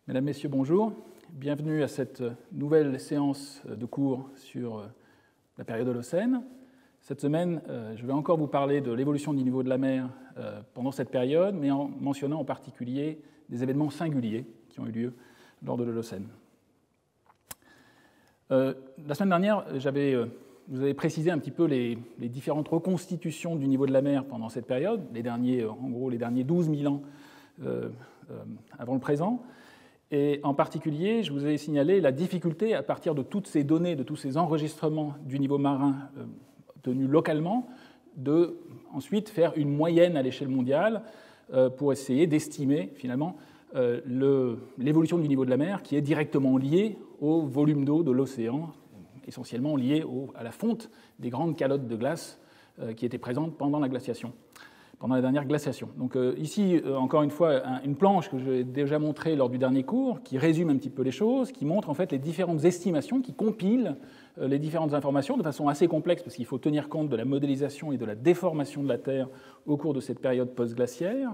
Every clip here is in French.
Mesdames, Messieurs, bonjour. Bienvenue à cette nouvelle séance de cours sur la période Holocène. Cette semaine, je vais encore vous parler de l'évolution du niveau de la mer pendant cette période, mais en mentionnant en particulier des événements singuliers qui ont eu lieu lors de l'Holocène. La semaine dernière, vous avez précisé un petit peu les différentes reconstitutions du niveau de la mer pendant cette période, les derniers 12 000 ans avant le présent. Et en particulier, je vous ai signalé la difficulté, à partir de toutes ces données, de tous ces enregistrements du niveau marin obtenus localement, de ensuite faire une moyenne à l'échelle mondiale pour essayer d'estimer finalement l'évolution du niveau de la mer qui est directement liée au volume d'eau de l'océan, essentiellement liée à la fonte des grandes calottes de glace qui étaient présentes pendant la glaciation. Pendant la dernière glaciation. Donc ici, encore une fois, une planche que j'ai déjà montrée lors du dernier cours, qui résume un petit peu les choses, qui montre en fait les différentes estimations, qui compile les différentes informations de façon assez complexe, parce qu'il faut tenir compte de la modélisation et de la déformation de la Terre au cours de cette période post-glaciaire.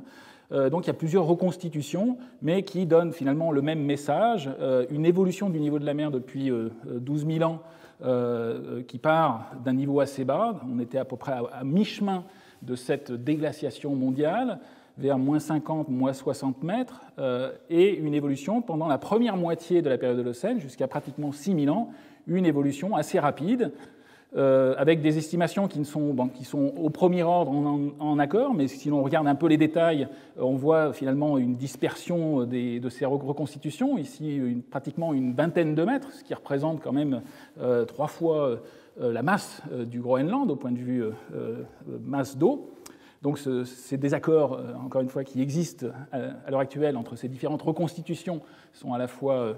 Donc il y a plusieurs reconstitutions, mais qui donnent finalement le même message, une évolution du niveau de la mer depuis 12 000 ans, qui part d'un niveau assez bas. On était à peu près à mi-chemin de cette déglaciation mondiale vers moins 50, moins 60 mètres, et une évolution pendant la première moitié de la période Holocène, jusqu'à pratiquement 6000 ans, une évolution assez rapide, avec des estimations qui sont au premier ordre en accord, mais si l'on regarde un peu les détails, on voit finalement une dispersion de ces reconstitutions, ici pratiquement une vingtaine de mètres, ce qui représente quand même 3 fois la masse du Groenland au point de vue masse d'eau. Donc ces désaccords, encore une fois, qui existent à l'heure actuelle entre ces différentes reconstitutions sont à la fois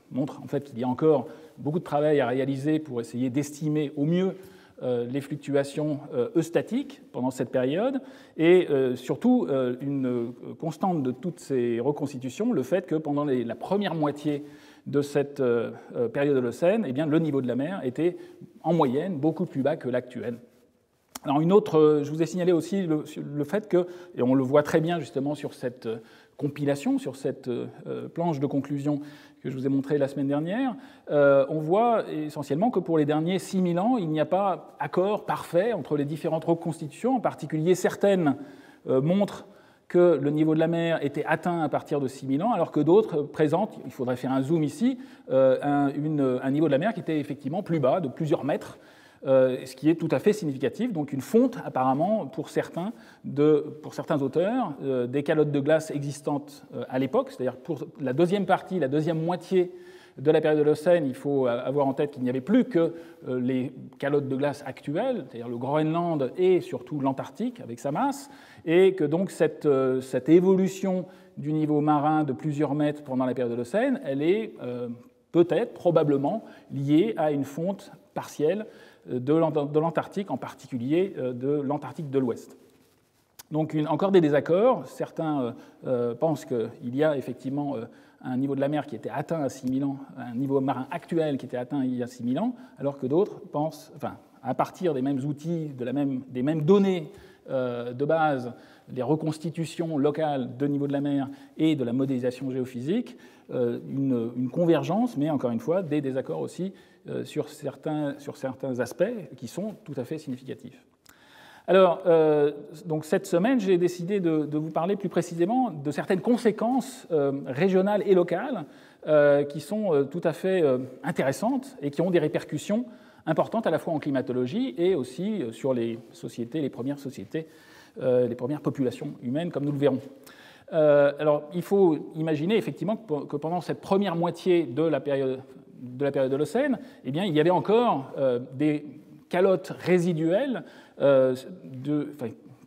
montrent en fait qu'il y a encore beaucoup de travail à réaliser pour essayer d'estimer au mieux les fluctuations eustatiques pendant cette période, et surtout une constante de toutes ces reconstitutions, le fait que pendant la première moitié de cette période Holocène, eh bien, le niveau de la mer était en moyenne beaucoup plus bas que l'actuel. Alors je vous ai signalé aussi le fait que, et on le voit très bien justement sur cette compilation, sur cette planche de conclusion que je vous ai montrée la semaine dernière, on voit essentiellement que pour les derniers 6000 ans, il n'y a pas accord parfait entre les différentes reconstitutions, en particulier certaines montrent que le niveau de la mer était atteint à partir de 6000 ans, alors que d'autres présentent, il faudrait faire un zoom ici, un niveau de la mer qui était effectivement plus bas, de plusieurs mètres, ce qui est tout à fait significatif. Donc une fonte, apparemment, pour certains auteurs, des calottes de glace existantes à l'époque, c'est-à-dire pour la deuxième partie, la deuxième moitié de la période Holocène, il faut avoir en tête qu'il n'y avait plus que les calottes de glace actuelles, c'est-à-dire le Groenland et surtout l'Antarctique avec sa masse, et que donc cette évolution du niveau marin de plusieurs mètres pendant la période Holocène, elle est peut-être, probablement, liée à une fonte partielle de l'Antarctique, en particulier de l'Antarctique de l'Ouest. Donc encore des désaccords. Certains pensent qu'il y a effectivement un niveau de la mer qui était atteint à 6000 ans, un niveau marin actuel qui était atteint il y a 6000 ans, alors que d'autres pensent, à partir des mêmes outils, des mêmes données de base, des reconstitutions locales de niveau de la mer et de la modélisation géophysique, une convergence, mais encore une fois, des désaccords aussi sur certains aspects qui sont tout à fait significatifs. Alors, donc cette semaine, j'ai décidé de vous parler plus précisément de certaines conséquences régionales et locales qui sont tout à fait intéressantes et qui ont des répercussions importantes à la fois en climatologie et aussi sur les premières sociétés, les premières populations humaines, comme nous le verrons. Alors, il faut imaginer effectivement que pendant cette première moitié de la période Holocène, eh bien, il y avait encore des calottes résiduelles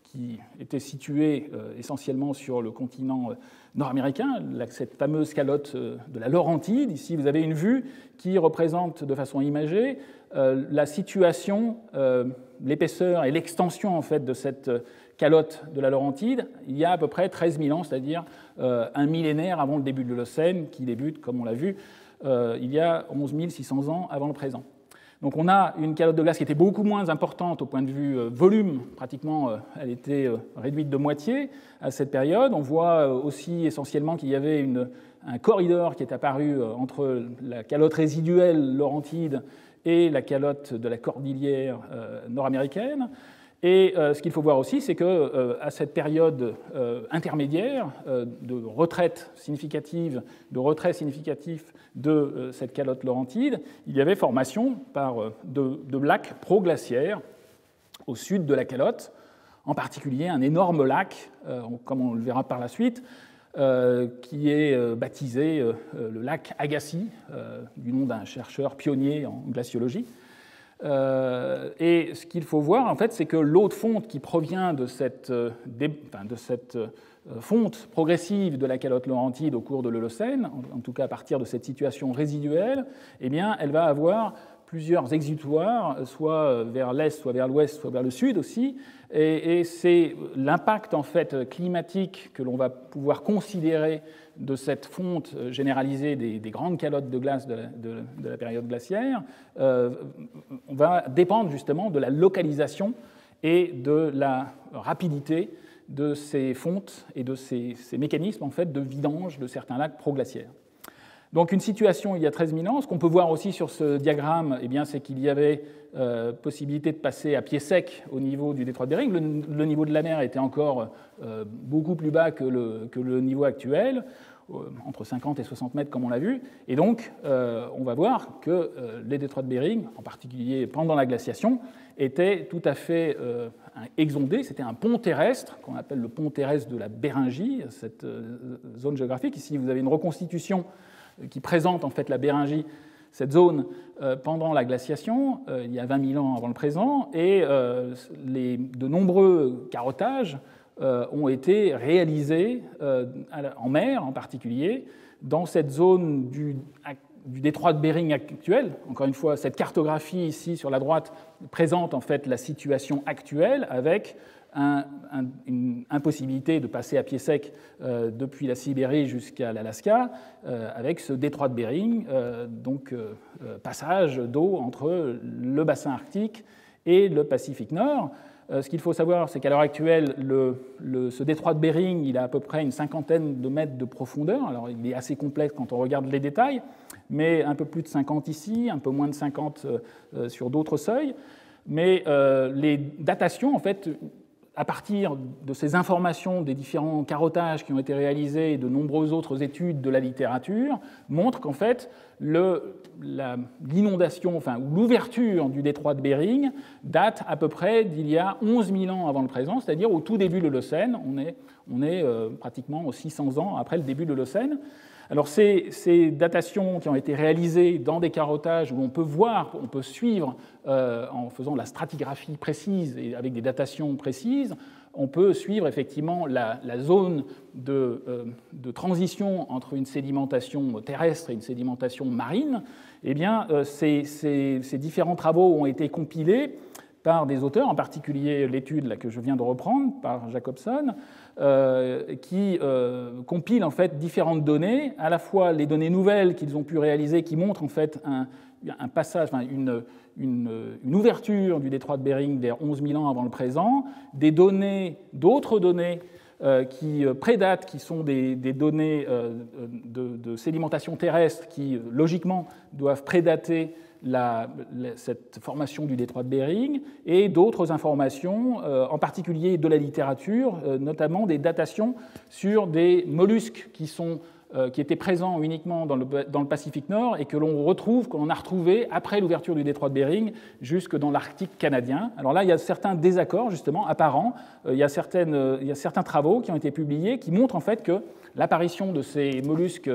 qui étaient situées essentiellement sur le continent nord-américain, cette fameuse calotte de la Laurentide. Ici, vous avez une vue qui représente de façon imagée la situation, l'épaisseur et l'extension en fait, de cette calotte de la Laurentide il y a à peu près 13 000 ans, c'est-à-dire un millénaire avant le début de l'Holocène, qui débute, comme on l'a vu, il y a 11 600 ans avant le présent. Donc on a une calotte de glace qui était beaucoup moins importante au point de vue volume, pratiquement elle était réduite de moitié à cette période. On voit aussi essentiellement qu'il y avait un corridor qui est apparu entre la calotte résiduelle laurentide et la calotte de la cordillère nord-américaine. Et ce qu'il faut voir aussi, c'est qu'à cette période intermédiaire de retrait significatif de cette calotte laurentide, il y avait formation de lacs proglaciaires au sud de la calotte, en particulier un énorme lac, comme on le verra par la suite, qui est baptisé le lac Agassiz, du nom d'un chercheur pionnier en glaciologie. Et ce qu'il faut voir, en fait, c'est que l'eau de fonte qui provient de cette fonte progressive de la calotte laurentide au cours de l'Holocène, en tout cas à partir de cette situation résiduelle, eh bien, elle va avoir plusieurs exutoires, soit vers l'est, soit vers l'ouest, soit vers le sud aussi. Et c'est l'impact en fait climatique que l'on va pouvoir considérer de cette fonte généralisée des grandes calottes de glace de la période glaciaire va dépendre justement de la localisation et de la rapidité de ces fontes et de ces mécanismes en fait de vidange de certains lacs proglaciaires. Donc une situation il y a 13 000 ans. Ce qu'on peut voir aussi sur ce diagramme, eh bien, c'est qu'il y avait possibilité de passer à pied sec au niveau du détroit de Bering. Le niveau de la mer était encore beaucoup plus bas que le niveau actuel, entre 50 et 60 mètres comme on l'a vu. Et donc on va voir que les détroits de Bering, en particulier pendant la glaciation, étaient tout à fait exondés. C'était un pont terrestre qu'on appelle le pont terrestre de la Béringie, cette zone géographique. Ici vous avez une reconstitution qui présente en fait la Béringie, cette zone pendant la glaciation, il y a 20 000 ans avant le présent, et de nombreux carottages ont été réalisés en mer en particulier, dans cette zone du détroit de Bering actuel. Encore une fois, cette cartographie ici sur la droite présente en fait la situation actuelle avec une impossibilité de passer à pied sec depuis la Sibérie jusqu'à l'Alaska, avec ce détroit de Bering, donc passage d'eau entre le bassin arctique et le Pacifique Nord. Ce qu'il faut savoir, c'est qu'à l'heure actuelle, ce détroit de Bering, il a à peu près une cinquantaine de mètres de profondeur. Alors, il est assez complexe quand on regarde les détails, mais un peu plus de 50 ici, un peu moins de 50 sur d'autres seuils. Mais les datations, en fait, à partir de ces informations des différents carottages qui ont été réalisés et de nombreuses autres études de la littérature, montrent qu'en fait, l'inondation, enfin, ou l'ouverture du détroit de Bering date à peu près d'il y a 11 000 ans avant le présent, c'est-à-dire au tout début de l'Holocène. On est pratiquement aux 600 ans après le début de l'Holocène. Alors ces datations qui ont été réalisées dans des carottages où on peut voir, on peut suivre en faisant la stratigraphie précise et avec des datations précises, on peut suivre effectivement la zone de transition entre une sédimentation terrestre et une sédimentation marine. Eh bien, ces différents travaux ont été compilés par des auteurs, en particulier l'étude que je viens de reprendre par Jacobson, qui compile en fait différentes données, à la fois les données nouvelles qu'ils ont pu réaliser, qui montrent en fait un passage, enfin une ouverture du détroit de Bering vers 11 000 ans avant le présent, d'autres données qui prédatent, qui sont des données de sédimentation terrestre qui logiquement doivent prédater cette formation du détroit de Bering, et d'autres informations, en particulier de la littérature, notamment des datations sur des mollusques qui étaient présents uniquement dans le Pacifique Nord et que l'on a retrouvé après l'ouverture du détroit de Bering jusque dans l'Arctique canadien. Alors là, il y a certains désaccords justement apparents. Il y a certains travaux qui ont été publiés qui montrent en fait que l'apparition de ces mollusques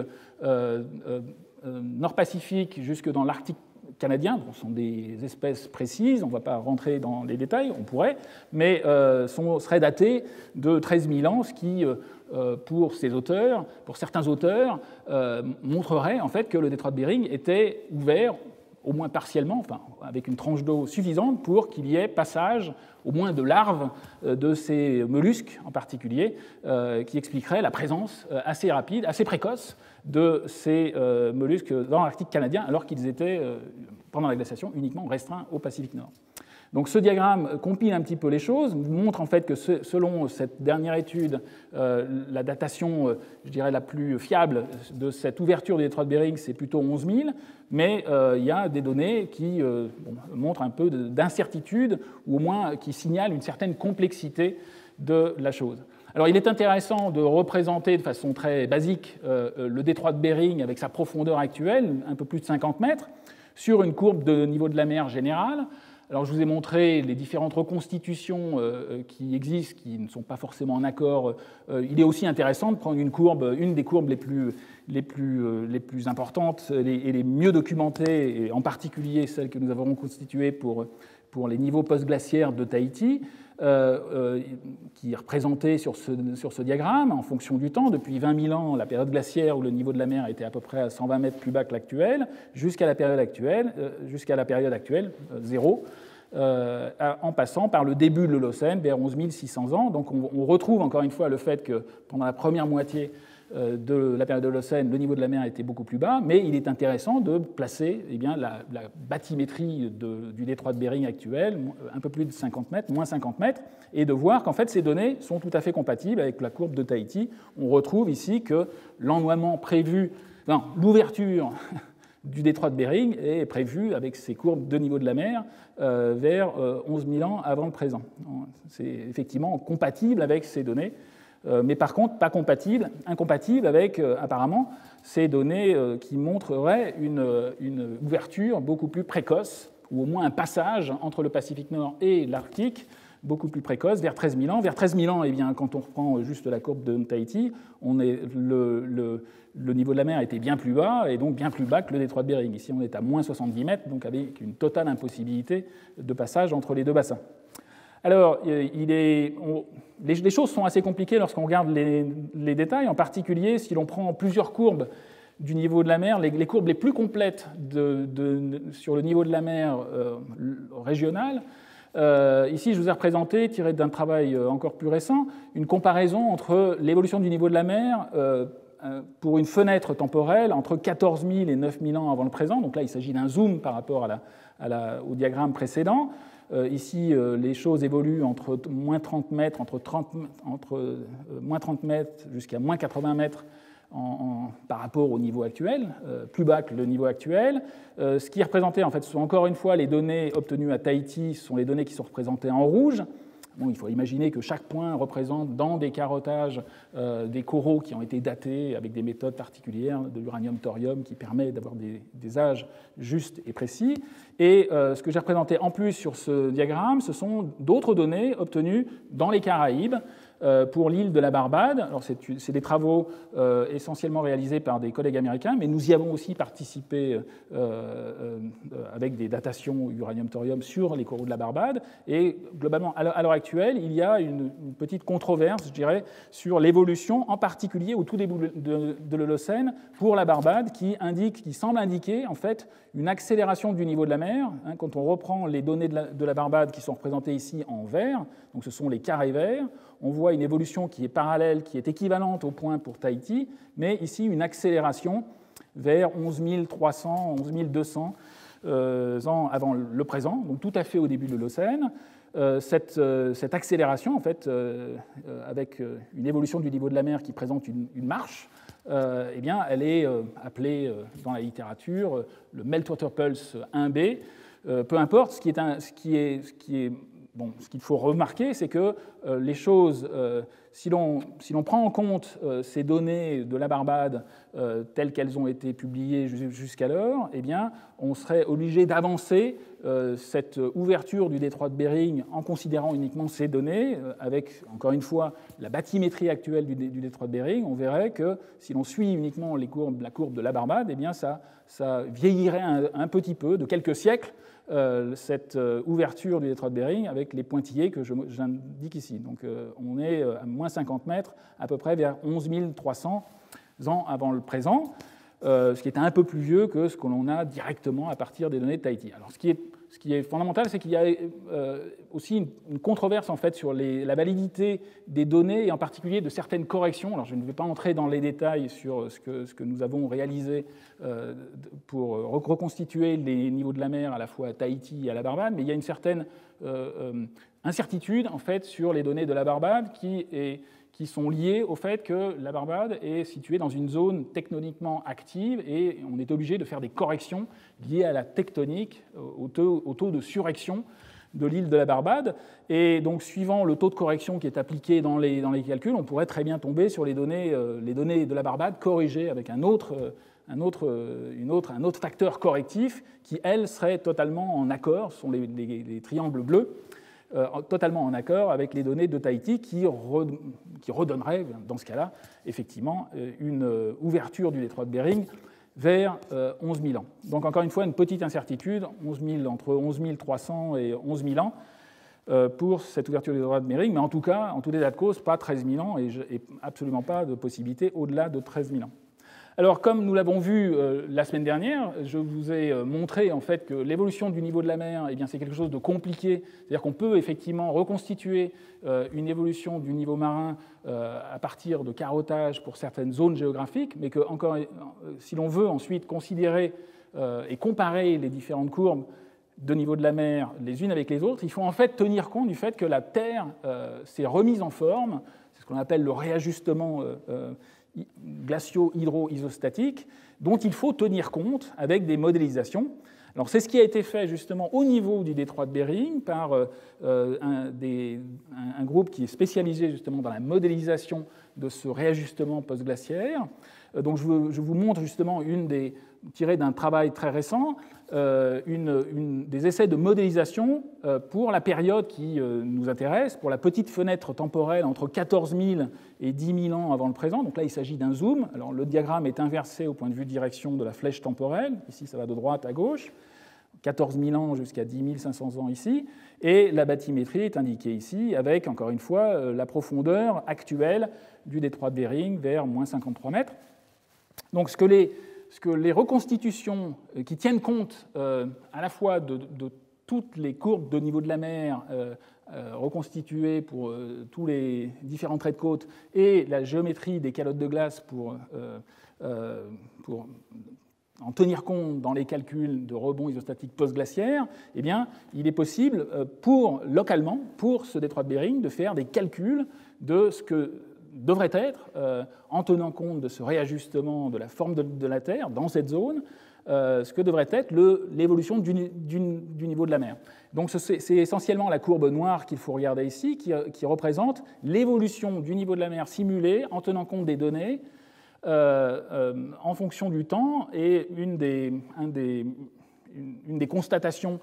nord-pacifiques jusque dans l'Arctique canadien, ce sont des espèces précises, on ne va pas rentrer dans les détails, on pourrait, mais seraient datées de 13 000 ans, ce qui, pour certains auteurs, montrerait en fait que le détroit de Bering était ouvert, au moins partiellement, enfin, avec une tranche d'eau suffisante pour qu'il y ait passage, au moins de larves de ces mollusques en particulier, qui expliquerait la présence assez rapide, assez précoce de ces mollusques dans l'Arctique canadien, alors qu'ils étaient pendant la glaciation, uniquement restreint au Pacifique Nord. Donc ce diagramme compile un petit peu les choses, montre en fait que selon cette dernière étude, la datation, je dirais, la plus fiable de cette ouverture du détroit de Bering, c'est plutôt 11 000, mais il y a des données qui montrent un peu d'incertitude, ou au moins qui signalent une certaine complexité de la chose. Alors il est intéressant de représenter de façon très basique le détroit de Bering avec sa profondeur actuelle, un peu plus de 50 mètres, sur une courbe de niveau de la mer générale. Alors, je vous ai montré les différentes reconstitutions qui existent, qui ne sont pas forcément en accord. Il est aussi intéressant de prendre une des courbes les plus importantes et les mieux documentées, et en particulier celle que nous avons reconstituée pour les niveaux post-glaciaires de Tahiti, qui est représentée sur ce diagramme en fonction du temps. Depuis 20 000 ans, la période glaciaire où le niveau de la mer était à peu près à 120 mètres plus bas que l'actuel, jusqu'à la période actuelle, zéro, en passant par le début de l'Holocène, vers 11 600 ans. Donc on retrouve encore une fois le fait que pendant la première moitié de la période de l'Holocène, le niveau de la mer était beaucoup plus bas, mais il est intéressant de placer la bathymétrie du détroit de Bering actuel, un peu plus de 50 mètres, moins 50 mètres, et de voir qu'en fait ces données sont tout à fait compatibles avec la courbe de Tahiti. On retrouve ici que l'ennoiement l'ouverture du détroit de Bering est prévu avec ces courbes de niveau de la mer vers 11 000 ans avant le présent. C'est effectivement compatible avec ces données, mais par contre incompatible avec apparemment ces données qui montreraient une ouverture beaucoup plus précoce, ou au moins un passage entre le Pacifique Nord et l'Arctique beaucoup plus précoce, vers 13 000 ans. Vers 13 000 ans, eh bien, quand on reprend juste la courbe de Tahiti, le niveau de la mer était bien plus bas, et donc bien plus bas que le détroit de Bering. Ici, on est à moins 70 mètres, donc avec une totale impossibilité de passage entre les deux bassins. Alors, les choses sont assez compliquées lorsqu'on regarde les détails, en particulier si l'on prend plusieurs courbes du niveau de la mer, les courbes les plus complètes sur le niveau de la mer régional. Ici, je vous ai représenté, tiré d'un travail encore plus récent, une comparaison entre l'évolution du niveau de la mer pour une fenêtre temporelle entre 14 000 et 9 000 ans avant le présent. Donc là, il s'agit d'un zoom par rapport au diagramme précédent. Ici, les choses évoluent entre moins 30 mètres, entre moins 30 mètres jusqu'à moins 80 mètres par rapport au niveau actuel, plus bas que le niveau actuel. Ce qui est représenté, en fait, ce sont encore une fois les données obtenues à Tahiti, ce sont les données qui sont représentées en rouge. Bon, il faut imaginer que chaque point représente dans des carottages des coraux qui ont été datés avec des méthodes particulières de l'uranium-thorium qui permet d'avoir des âges justes et précis. Et ce que j'ai représenté en plus sur ce diagramme, ce sont d'autres données obtenues dans les Caraïbes pour l'île de la Barbade. Alors c'est des travaux essentiellement réalisés par des collègues américains, mais nous y avons aussi participé avec des datations uranium-thorium sur les coraux de la Barbade. Et globalement, à l'heure actuelle, il y a une petite controverse, je dirais, sur l'évolution, en particulier au tout début de l'Holocène, pour la Barbade, qui semble indiquer en fait une accélération du niveau de la mer. Quand on reprend les données de la Barbade qui sont représentées ici en vert, donc ce sont les carrés verts, on voit une évolution qui est parallèle, qui est équivalente au point pour Tahiti, mais ici une accélération vers 11 300, 11 200 ans avant le présent, donc tout à fait au début de l'Holocène. Cette accélération, en fait, avec une évolution du niveau de la mer qui présente une marche, eh bien, elle est appelée dans la littérature le Meltwater Pulse 1b. Peu importe, ce qu'il faut remarquer, c'est que les choses, si l'on prend en compte ces données de la Barbade telles qu'elles ont été publiées jusqu'alors, eh bien, on serait obligé d'avancer cette ouverture du détroit de Bering en considérant uniquement ces données, avec, encore une fois, la bathymétrie actuelle du détroit de Bering. On verrait que si l'on suit uniquement la courbe de la Barbade, eh bien, ça vieillirait un petit peu, de quelques siècles, cette ouverture du détroit de Bering avec les pointillés que j'indique ici. Donc on est à moins 50 mètres, à peu près vers 11 300 ans avant le présent, ce qui est un peu plus vieux que ce que l'on a directement à partir des données de Tahiti. Alors ce qui ce qui est fondamental, c'est qu'il y a aussi une controverse en fait, sur la validité des données, et en particulier de certaines corrections. Alors, je ne vais pas entrer dans les détails sur ce que nous avons réalisé pour reconstituer les niveaux de la mer à la fois à Tahiti et à la Barbade, mais il y a une certaine incertitude en fait, sur les données de la Barbade qui sont liées au fait que la Barbade est située dans une zone tectoniquement active et on est obligé de faire des corrections liées à la tectonique, au taux de surrection de l'île de la Barbade. Et donc, suivant le taux de correction qui est appliqué dans les calculs, on pourrait très bien tomber sur les données de la Barbade corrigées avec un autre facteur correctif qui, elles, serait totalement en accord, ce sont les triangles bleus, totalement en accord avec les données de Tahiti qui redonneraient, dans ce cas-là, effectivement, une ouverture du détroit de Bering vers 11 000 ans. Donc, encore une fois, une petite incertitude, entre 11 300 et 11 000 ans pour cette ouverture du détroit de Bering, mais en tout cas, en tout état de cause, pas 13 000 ans et absolument pas de possibilité au-delà de 13 000 ans. Alors, comme nous l'avons vu la semaine dernière, je vous ai montré en fait que l'évolution du niveau de la mer, eh bien, c'est quelque chose de compliqué. C'est-à-dire qu'on peut effectivement reconstituer une évolution du niveau marin à partir de carottages pour certaines zones géographiques, mais que, encore, si l'on veut ensuite considérer et comparer les différentes courbes de niveau de la mer les unes avec les autres, il faut en fait tenir compte du fait que la Terre s'est remise en forme. C'est ce qu'on appelle le réajustement glacio-hydro-isostatique, dont il faut tenir compte avec des modélisations. Alors, c'est ce qui a été fait justement au niveau du détroit de Bering par un groupe qui est spécialisé justement dans la modélisation de ce réajustement post-glaciaire. Donc, je vous montre justement tiré d'un travail très récent, des essais de modélisation pour la période qui nous intéresse, pour la petite fenêtre temporelle entre 14 000 et 10 000 ans avant le présent. Donc là, il s'agit d'un zoom. Alors, le diagramme est inversé au point de vue direction de la flèche temporelle. Ici, ça va de droite à gauche. 14 000 ans jusqu'à 10 500 ans ici. Et la bathymétrie est indiquée ici avec, encore une fois, la profondeur actuelle du détroit de Bering vers moins 53 mètres. Donc, ce que les reconstitutions qui tiennent compte à la fois de toutes les courbes de niveau de la mer reconstituées pour tous les différents traits de côte et la géométrie des calottes de glace pour en tenir compte dans les calculs de rebond isostatique post-glaciaire, eh bien, il est possible localement, pour ce détroit de Bering, de faire des calculs de ce que devrait être, en tenant compte de ce réajustement de la forme de la Terre dans cette zone, ce que devrait être l'évolution du niveau de la mer. Donc c'est essentiellement la courbe noire qu'il faut regarder ici, qui représente l'évolution du niveau de la mer simulée en tenant compte des données en fonction du temps, et une des constatations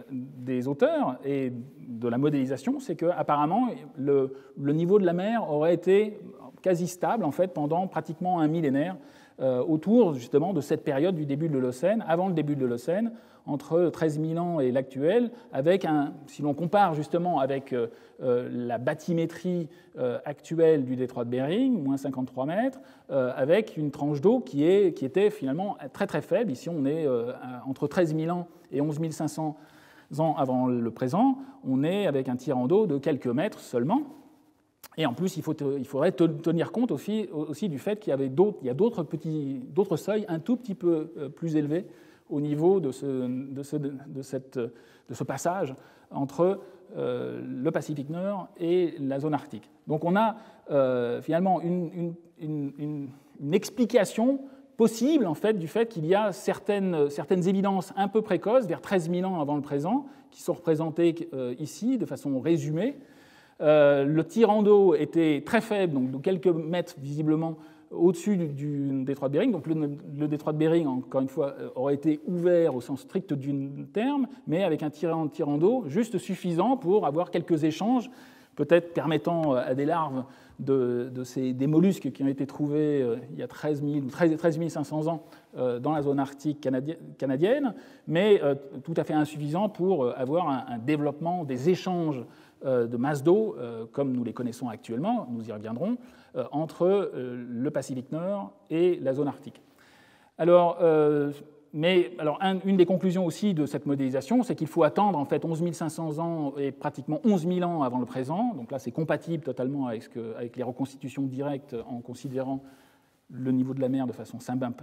des auteurs et de la modélisation, c'est qu'apparemment le niveau de la mer aurait été quasi stable en fait, pendant pratiquement un millénaire autour justement de cette période du début de l'Holocène, avant le début de l'Holocène, entre 13 000 ans et l'actuel, avec si l'on compare justement avec la bathymétrie actuelle du détroit de Bering, moins 53 mètres, avec une tranche d'eau qui était finalement très très faible. Ici, on est entre 13 000 ans et 11 500 ans avant le présent. On est avec un tirant d'eau de quelques mètres seulement. Et en plus, il faudrait tenir compte aussi du fait qu'il y a d'autres seuils un tout petit peu plus élevés au niveau de ce passage entre le Pacifique Nord et la zone arctique. Donc on a finalement une explication possible en fait, du fait qu'il y a certaines évidences un peu précoces, vers 13 000 ans avant le présent, qui sont représentées ici de façon résumée. Le tirant d'eau était très faible, donc de quelques mètres visiblement au-dessus du détroit de Bering. Donc le détroit de Bering, encore une fois, aurait été ouvert au sens strict du terme, mais avec un tirant d'eau juste suffisant pour avoir quelques échanges, peut-être permettant à des larves des mollusques qui ont été trouvés il y a 13 500 ans dans la zone arctique canadienne, mais tout à fait insuffisant pour avoir un développement des échanges de masse d'eau, comme nous les connaissons actuellement, nous y reviendrons, entre le Pacifique Nord et la zone arctique. Alors, Mais alors, une des conclusions aussi de cette modélisation, c'est qu'il faut attendre en fait 11 500 ans et pratiquement 11 000 ans avant le présent. Donc là, c'est compatible totalement avec les reconstitutions directes en considérant le niveau de la mer de façon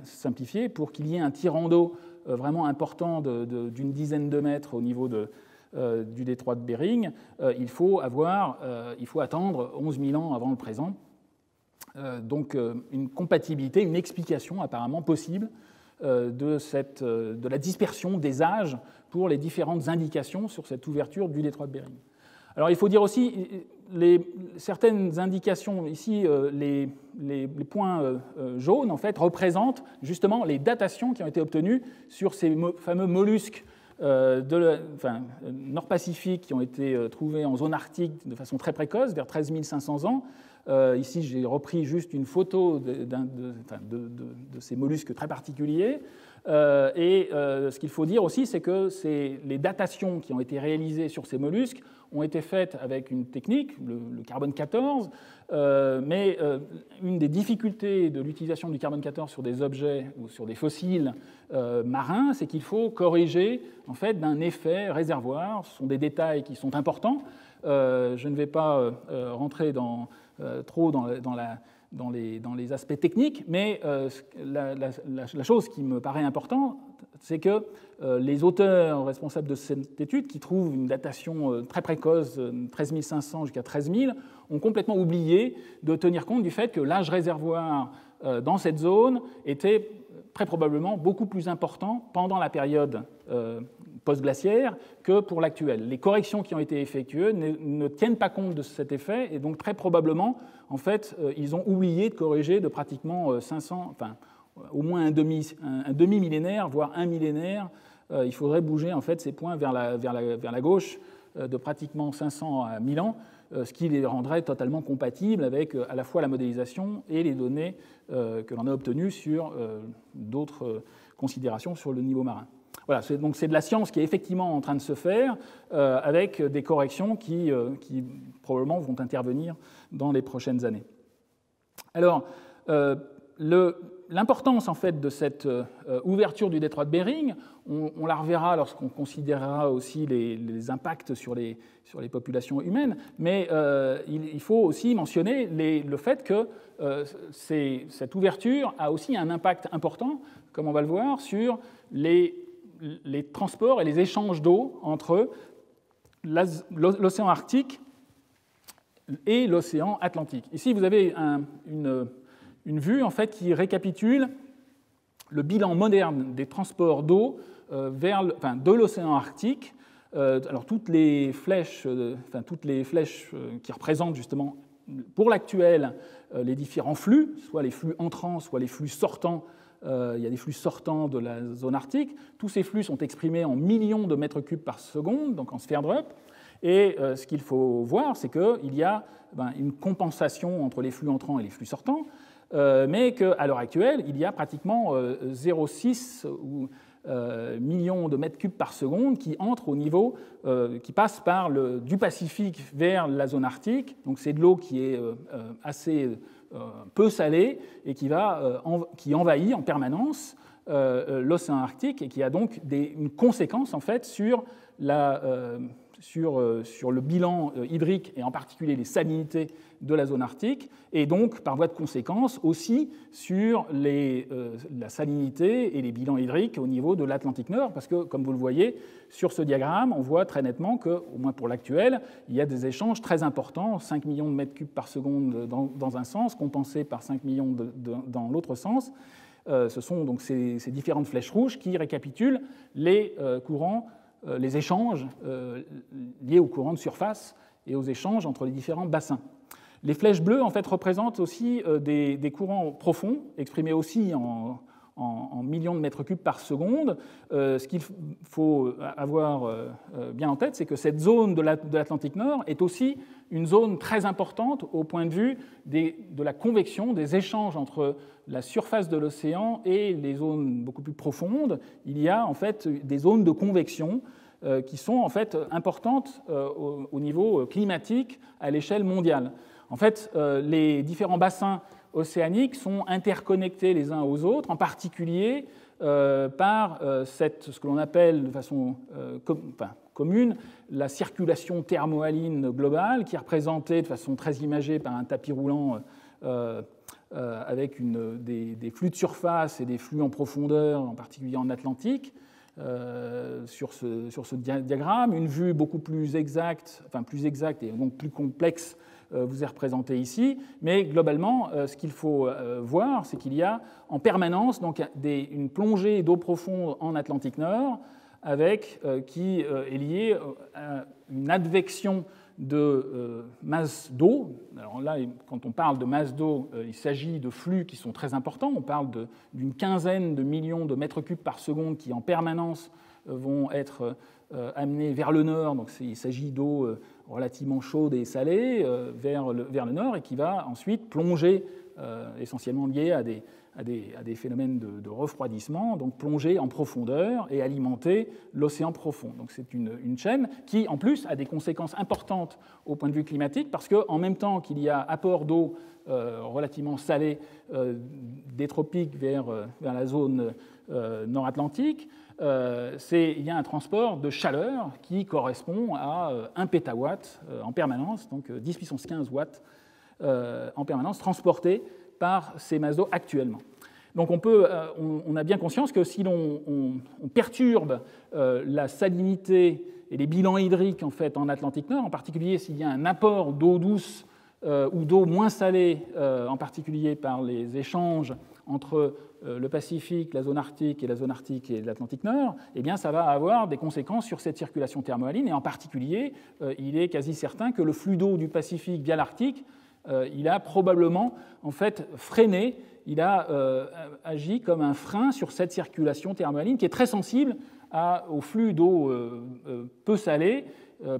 simplifiée. Pour qu'il y ait un tirant d'eau vraiment important d'une dizaine de mètres au niveau du détroit de Bering, il faut attendre 11 000 ans avant le présent. Donc une compatibilité, une explication apparemment possible de la dispersion des âges pour les différentes indications sur cette ouverture du détroit de Bering. Alors il faut dire aussi, certaines indications, ici les points jaunes en fait, représentent justement les datations qui ont été obtenues sur ces fameux mollusques nord-pacifique qui ont été trouvés en zone arctique de façon très précoce, vers 13 500 ans. Ici, j'ai repris juste une photo de ces mollusques très particuliers. Ce qu'il faut dire aussi, c'est que les datations qui ont été réalisées sur ces mollusques ont été faites avec une technique, le carbone 14, mais une des difficultés de l'utilisation du carbone 14 sur des objets ou sur des fossiles marins, c'est qu'il faut corriger en fait, d'un effet réservoir. Ce sont des détails qui sont importants. Je ne vais pas rentrer trop dans les aspects techniques, mais la chose qui me paraît importante, c'est que les auteurs responsables de cette étude, qui trouvent une datation très précoce, 13 500 jusqu'à 13 000, ont complètement oublié de tenir compte du fait que l'âge réservoir dans cette zone était très probablement beaucoup plus important pendant la période post-glaciaire que pour l'actuel. Les corrections qui ont été effectuées ne tiennent pas compte de cet effet, et donc très probablement, en fait, ils ont oublié de corriger de pratiquement 500, enfin, au moins un demi-millénaire, voire un millénaire. Il faudrait bouger en fait ces points vers la gauche de pratiquement 500 à 1000 ans, ce qui les rendrait totalement compatibles avec à la fois la modélisation et les données que l'on a obtenues sur d'autres considérations sur le niveau marin. Voilà, donc c'est de la science qui est effectivement en train de se faire avec des corrections qui probablement vont intervenir dans les prochaines années. Alors, l'importance en fait de cette ouverture du détroit de Bering, on la reverra lorsqu'on considérera aussi les impacts sur les populations humaines, mais il faut aussi mentionner le fait que cette ouverture a aussi un impact important, comme on va le voir, sur les transports et les échanges d'eau entre l'océan Arctique et l'océan Atlantique. Ici, vous avez une vue en fait, qui récapitule le bilan moderne des transports d'eau de l'océan Arctique. Alors, toutes les flèches qui représentent justement, pour l'actuel, les différents flux, soit les flux entrants, soit les flux sortants. Il y a des flux sortants de la zone arctique. Tous ces flux sont exprimés en millions de mètres cubes par seconde, donc en sphère Drup. Et ce qu'il faut voir, c'est qu'il y a une compensation entre les flux entrants et les flux sortants, mais qu'à l'heure actuelle, il y a pratiquement 0,6 millions de mètres cubes par seconde qui entrent au niveau, qui passent du Pacifique vers la zone arctique. Donc c'est de l'eau qui est assez peu salée et qui envahit en permanence l'océan Arctique et qui a donc une conséquence en fait sur le bilan hydrique et en particulier les salinités de la zone arctique et donc par voie de conséquence aussi sur la salinité et les bilans hydriques au niveau de l'Atlantique Nord parce que comme vous le voyez sur ce diagramme on voit très nettement que au moins pour l'actuel il y a des échanges très importants, 5 millions de mètres cubes par seconde dans un sens compensés par 5 millions dans l'autre sens. Ce sont donc ces différentes flèches rouges qui récapitulent les courants les échanges liés aux courants de surface et aux échanges entre les différents bassins. Les flèches bleues en fait, représentent aussi des courants profonds, exprimés aussi en millions de mètres cubes par seconde. Ce qu'il faut avoir bien en tête, c'est que cette zone de l'Atlantique Nord est aussi une zone très importante au point de vue de la convection, des échanges entre la surface de l'océan et les zones beaucoup plus profondes. Il y a en fait des zones de convection qui sont en fait importantes au niveau climatique à l'échelle mondiale. En fait, les différents bassins océaniques sont interconnectés les uns aux autres, en particulier par ce que l'on appelle de façon commune la circulation thermohaline globale, qui est représentée de façon très imagée par un tapis roulant avec des flux de surface et des flux en profondeur, en particulier en Atlantique, sur ce diagramme. Une vue beaucoup plus exacte et donc plus complexe vous est représentée ici, mais globalement, ce qu'il faut voir, c'est qu'il y a en permanence donc, une plongée d'eau profonde en Atlantique Nord, qui est liée à une advection de masse d'eau. Alors là, quand on parle de masse d'eau, il s'agit de flux qui sont très importants. On parle d'une quinzaine de millions de mètres cubes par seconde qui, en permanence, vont être amenés vers le nord. Donc il s'agit d'eau relativement chaude et salée vers le nord et qui va ensuite plonger, essentiellement liée à des phénomènes de refroidissement, donc plonger en profondeur et alimenter l'océan profond. Donc c'est une chaîne qui, en plus, a des conséquences importantes au point de vue climatique, parce qu'en même temps qu'il y a apport d'eau relativement salée des tropiques vers la zone nord-atlantique, il y a un transport de chaleur qui correspond à 1 pétawatt en permanence, donc 10 puissance 15 watts en permanence, transporté par ces masses d'eau actuellement. Donc on a bien conscience que si l'on perturbe la salinité et les bilans hydriques en fait, en Atlantique Nord, en particulier s'il y a un apport d'eau douce ou d'eau moins salée, en particulier par les échanges entre le Pacifique, la zone arctique et l'Atlantique Nord, eh bien, ça va avoir des conséquences sur cette circulation thermohaline. Et en particulier, il est quasi certain que le flux d'eau du Pacifique via l'Arctique, il a probablement en fait freiné, il a agi comme un frein sur cette circulation thermohaline qui est très sensible au flux d'eau peu salée,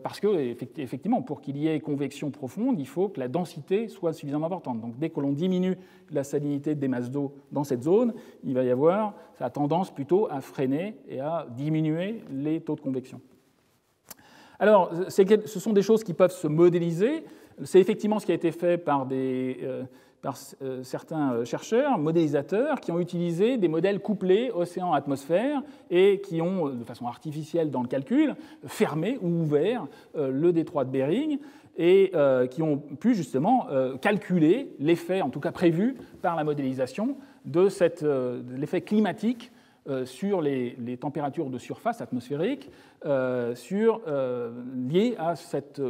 parce que, effectivement, pour qu'il y ait convection profonde, il faut que la densité soit suffisamment importante. Donc, dès que l'on diminue la salinité des masses d'eau dans cette zone, il va y avoir, ça a tendance plutôt à freiner et à diminuer les taux de convection. Alors, ce sont des choses qui peuvent se modéliser. C'est effectivement ce qui a été fait par certains chercheurs, modélisateurs, qui ont utilisé des modèles couplés océan-atmosphère et qui ont, de façon artificielle dans le calcul, fermé ou ouvert le détroit de Bering et qui ont pu justement calculer l'effet, en tout cas prévu par la modélisation, de l'effet climatique sur les températures de surface atmosphérique liées à cette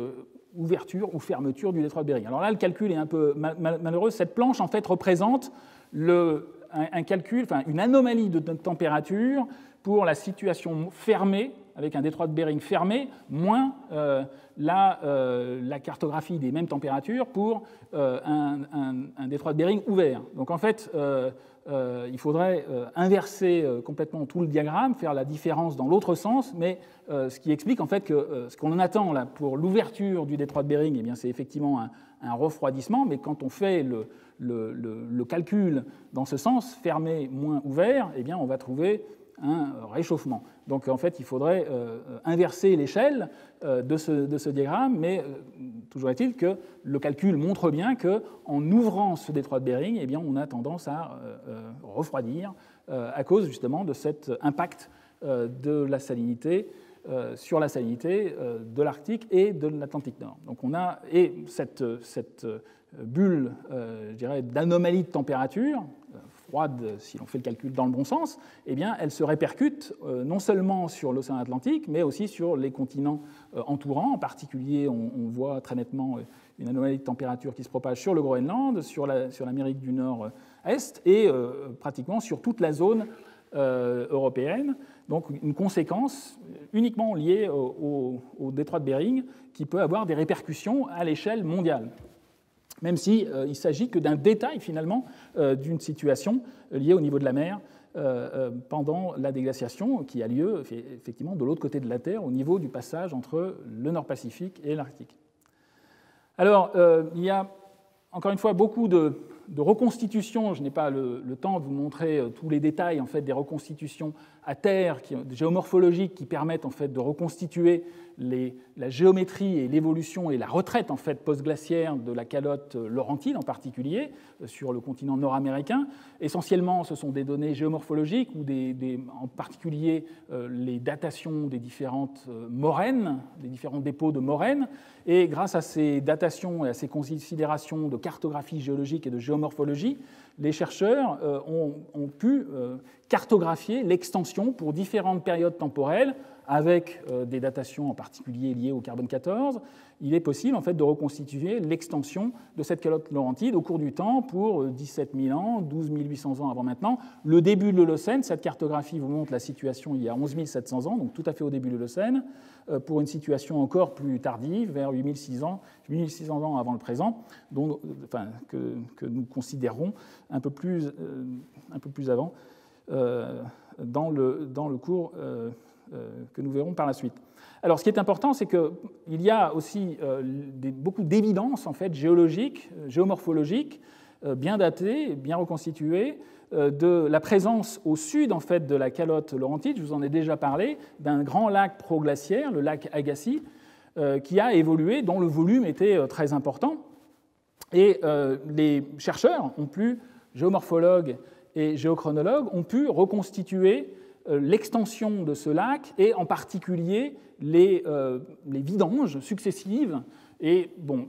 ouverture ou fermeture du détroit de Bering. Alors là, le calcul est un peu malheureux. Cette planche, en fait, représente un calcul, une anomalie de température pour la situation fermée, avec un détroit de Bering fermé, moins la cartographie des mêmes températures pour un détroit de Bering ouvert. Donc, en fait, il faudrait inverser complètement tout le diagramme, faire la différence dans l'autre sens, mais ce qui explique en fait que ce qu'on en attend là pour l'ouverture du détroit de Bering, eh bien, c'est effectivement un refroidissement, mais quand on fait le calcul dans ce sens, fermé moins ouvert, eh bien, on va trouver un réchauffement. Donc en fait, il faudrait inverser l'échelle de ce diagramme, mais toujours est-il que le calcul montre bien qu'en ouvrant ce détroit de Bering, eh bien, on a tendance à refroidir à cause justement de cet impact de la salinité sur la salinité de l'Arctique et de l'Atlantique Nord. Donc on a cette bulle, je dirais, d'anomalie de température froide, si l'on fait le calcul dans le bon sens, eh bien, elle se répercute non seulement sur l'océan Atlantique, mais aussi sur les continents entourants. En particulier, on voit très nettement une anomalie de température qui se propage sur le Groenland, sur l'Amérique du Nord-Est et pratiquement sur toute la zone européenne. Donc une conséquence uniquement liée au détroit de Bering qui peut avoir des répercussions à l'échelle mondiale, même s'il ne s'agit que d'un détail finalement d'une situation liée au niveau de la mer pendant la déglaciation qui a lieu effectivement de l'autre côté de la Terre au niveau du passage entre le Nord-Pacifique et l'Arctique. Alors il y a encore une fois beaucoup de reconstitution. Je n'ai pas le temps de vous montrer tous les détails en fait, des reconstitutions à terre, géomorphologiques, qui permettent en fait, de reconstituer la géométrie et l'évolution et la retraite en fait, post-glaciaire de la calotte laurentide en particulier sur le continent nord-américain. Essentiellement, ce sont des données géomorphologiques ou en particulier les datations des différentes moraines, des différents dépôts de moraines. Et grâce à ces datations et à ces considérations de cartographie géologique et de géomorphologie, les chercheurs ont pu cartographier l'extension pour différentes périodes temporelles avec des datations en particulier liées au carbone 14. Il est possible en fait, de reconstituer l'extension de cette calotte laurentide au cours du temps pour 17 000 ans, 12 800 ans avant maintenant. Le début de l'Holocène, cette cartographie vous montre la situation il y a 11 700 ans, donc tout à fait au début de l'Holocène, pour une situation encore plus tardive, vers 8 600 ans avant le présent, que nous considérons un peu plus avant dans le cours que nous verrons par la suite. Alors, ce qui est important, c'est qu'il y a aussi beaucoup d'évidences en fait, géologiques, géomorphologiques, bien datées, bien reconstituées, de la présence au sud en fait, de la calotte laurentide, je vous en ai déjà parlé, d'un grand lac proglaciaire, le lac Agassiz, qui a évolué, dont le volume était très important. Et les chercheurs géomorphologues et géochronologues, ont pu reconstituer l'extension de ce lac et en particulier les vidanges successives. Et bon,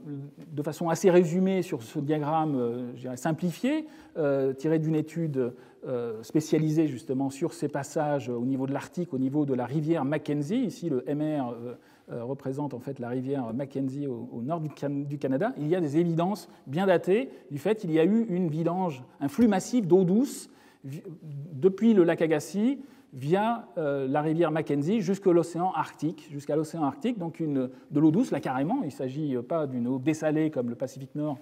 de façon assez résumée sur ce diagramme, je dirais simplifié, tiré d'une étude spécialisée justement sur ces passages au niveau de l'Arctique, au niveau de la rivière Mackenzie. Ici, le MR représente en fait la rivière Mackenzie au nord du Canada. Il y a des évidences bien datées du fait qu'il y a eu une vidange, un flux massif d'eau douce depuis le lac Agassiz via la rivière Mackenzie jusqu'à l'océan Arctique, donc de l'eau douce, là carrément. Il ne s'agit pas d'une eau dessalée comme le Pacifique Nord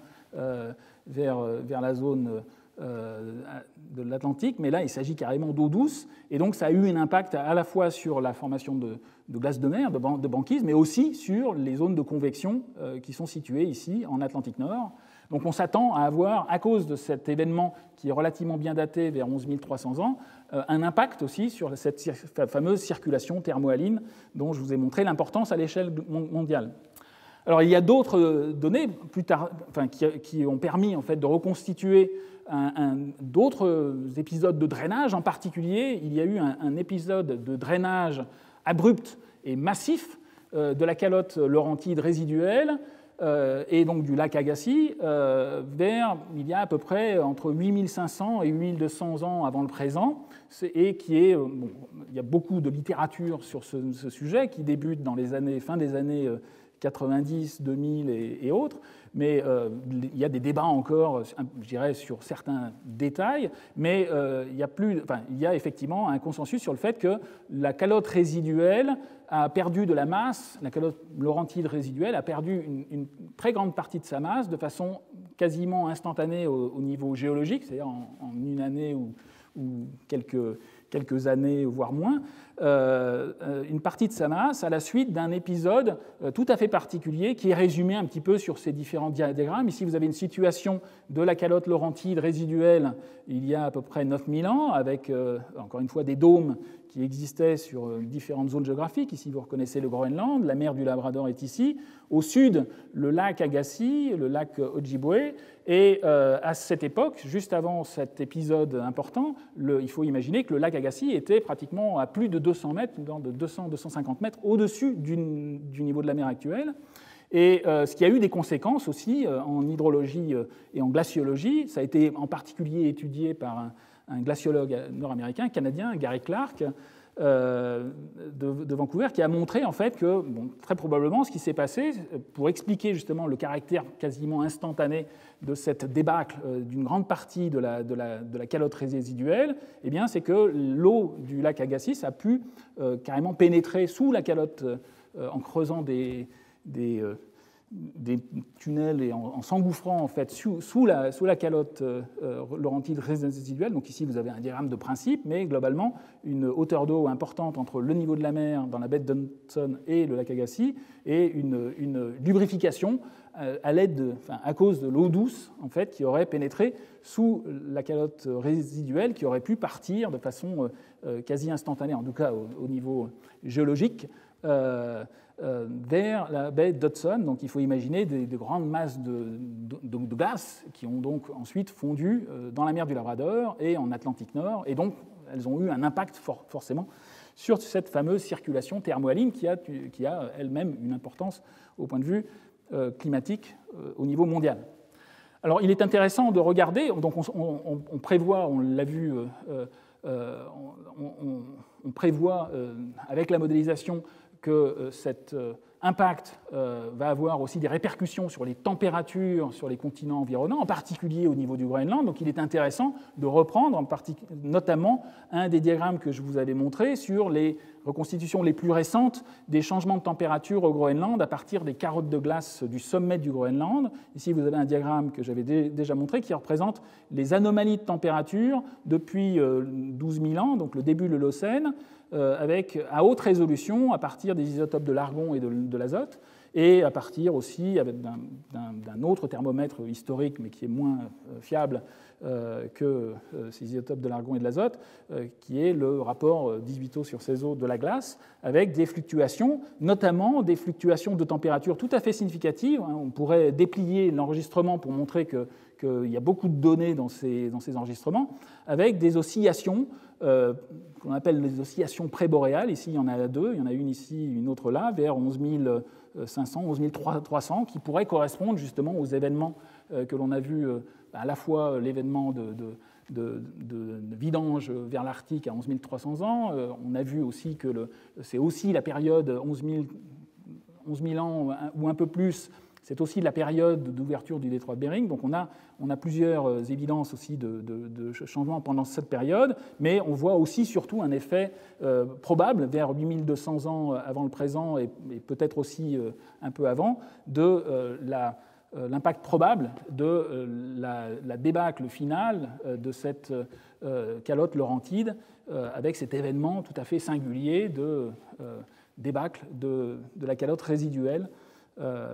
vers la zone de l'Atlantique, mais là il s'agit carrément d'eau douce, et donc ça a eu un impact à la fois sur la formation de glace de mer, de banquise, mais aussi sur les zones de convection qui sont situées ici en Atlantique Nord. Donc on s'attend à avoir, à cause de cet événement qui est relativement bien daté, vers 11 300 ans, un impact aussi sur cette fameuse circulation thermohaline dont je vous ai montré l'importance à l'échelle mondiale. Alors il y a d'autres données plus tard, qui ont permis en fait, de reconstituer d'autres épisodes de drainage. En particulier, il y a eu un épisode de drainage abrupt et massif de la calotte laurentide résiduelle et donc du lac Agassiz il y a à peu près entre 8500 et 8200 ans avant le présent, et il y a beaucoup de littérature sur ce sujet qui débute dans les fin des années 90, 2000 et autres, mais il y a des débats encore, je dirais, sur certains détails, mais il y a effectivement un consensus sur le fait que la calotte résiduelle a perdu de la masse, la calotte laurentide résiduelle a perdu une très grande partie de sa masse de façon quasiment instantanée au niveau géologique, c'est-à-dire en une année ou quelques années, voire moins, une partie de sa masse à la suite d'un épisode tout à fait particulier qui est résumé un petit peu sur ces différents diagrammes. Ici, vous avez une situation de la calotte laurentide résiduelle il y a à peu près 9000 ans, avec, encore une fois, des dômes qui existaient sur différentes zones géographiques. Ici, vous reconnaissez le Groenland, la mer du Labrador est ici. Au sud, le lac Agassiz, le lac Ojibwe. Et à cette époque, juste avant cet épisode important, il faut imaginer que le lac Agassiz était pratiquement à plus de 200 mètres, de 200-250 mètres au-dessus du niveau de la mer actuelle. Et ce qui a eu des conséquences aussi en hydrologie et en glaciologie. Ça a été en particulier étudié par un glaciologue nord-américain, canadien, Gary Clark, de Vancouver, qui a montré en fait que, très probablement, ce qui s'est passé, pour expliquer justement le caractère quasiment instantané de cette débâcle d'une grande partie de la calotte résiduelle, eh bien, c'est que l'eau du lac Agassiz a pu carrément pénétrer sous la calotte en creusant des tunnels et en s'engouffrant en fait sous la calotte laurentide résiduelle. Donc ici vous avez un diagramme de principe, mais globalement une hauteur d'eau importante entre le niveau de la mer dans la baie d'Hudson et le lac Agassiz, et une lubrification à cause de l'eau douce en fait, qui aurait pénétré sous la calotte résiduelle, qui aurait pu partir de façon quasi instantanée, en tout cas au niveau géologique, vers la baie d'Hudson. Donc il faut imaginer des grandes masses de glace qui ont donc ensuite fondu dans la mer du Labrador et en Atlantique Nord, et donc elles ont eu un impact forcément sur cette fameuse circulation thermohaline qui a elle-même une importance au point de vue climatique au niveau mondial. Alors il est intéressant de regarder, donc on prévoit, on l'a vu, on prévoit avec la modélisation que cet impact va avoir aussi des répercussions sur les températures sur les continents environnants, en particulier au niveau du Groenland. Donc il est intéressant de reprendre notamment un des diagrammes que je vous avais montré sur les reconstitutions les plus récentes des changements de température au Groenland à partir des carottes de glace du sommet du Groenland. Ici, vous avez un diagramme que j'avais déjà montré qui représente les anomalies de température depuis 12 000 ans, donc le début de l'Holocène, à haute résolution à partir des isotopes de l'argon et de l'azote, et à partir aussi d'un autre thermomètre historique, mais qui est moins fiable que ces isotopes de l'argon et de l'azote, qui est le rapport 18 eau sur 16 eau de la glace, avec des fluctuations, notamment des fluctuations de température tout à fait significatives. On pourrait déplier l'enregistrement pour montrer qu'il y a beaucoup de données dans ces enregistrements, avec des oscillations qu'on appelle les oscillations préboréales. Ici, il y en a deux. Il y en a une ici, une autre là, vers 11 500, 11 300, qui pourraient correspondre justement aux événements que l'on a vus, à la fois l'événement de vidange vers l'Arctique à 11 300 ans. On a vu aussi que c'est aussi la période 11 000 ans ou un peu plus. C'est aussi la période d'ouverture du détroit de Bering. Donc on a plusieurs évidences aussi de changements pendant cette période, mais on voit aussi surtout un effet probable vers 8200 ans avant le présent et peut-être aussi un peu avant de l'impact probable de la débâcle finale de cette calotte laurentide avec cet événement tout à fait singulier de débâcle de la calotte résiduelle,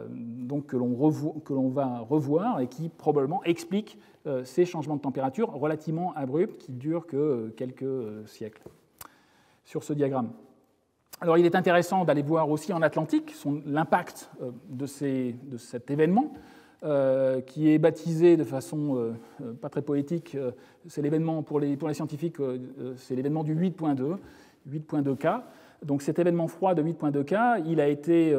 donc que l'on va revoir et qui probablement explique ces changements de température relativement abrupts qui durent que quelques siècles. Sur ce diagramme. Alors il est intéressant d'aller voir aussi en Atlantique l'impact de cet événement qui est baptisé de façon pas très poétique. C'est l'événement pour les scientifiques, c'est l'événement du 8.2K. Donc cet événement froid de 8.2K, il a été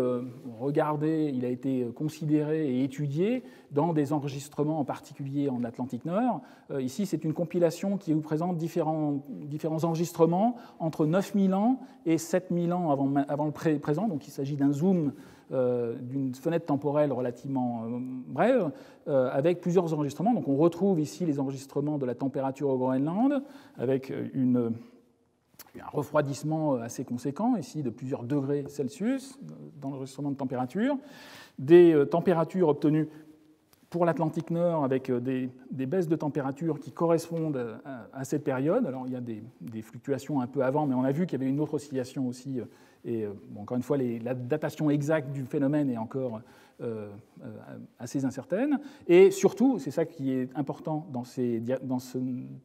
regardé, il a été considéré et étudié dans des enregistrements en particulier en Atlantique Nord. Ici, c'est une compilation qui vous présente différents enregistrements entre 9000 ans et 7000 ans avant le présent. Donc il s'agit d'un zoom d'une fenêtre temporelle relativement brève, avec plusieurs enregistrements. Donc on retrouve ici les enregistrements de la température au Groenland, avec un refroidissement assez conséquent, ici de plusieurs degrés Celsius dans l'enregistrement de température, des températures obtenues pour l'Atlantique Nord avec des baisses de température qui correspondent à cette période. Alors il y a des fluctuations un peu avant, mais on a vu qu'il y avait une autre oscillation aussi. Et encore une fois, la datation exacte du phénomène est encore assez incertaine. Et surtout, c'est ça qui est important dans ce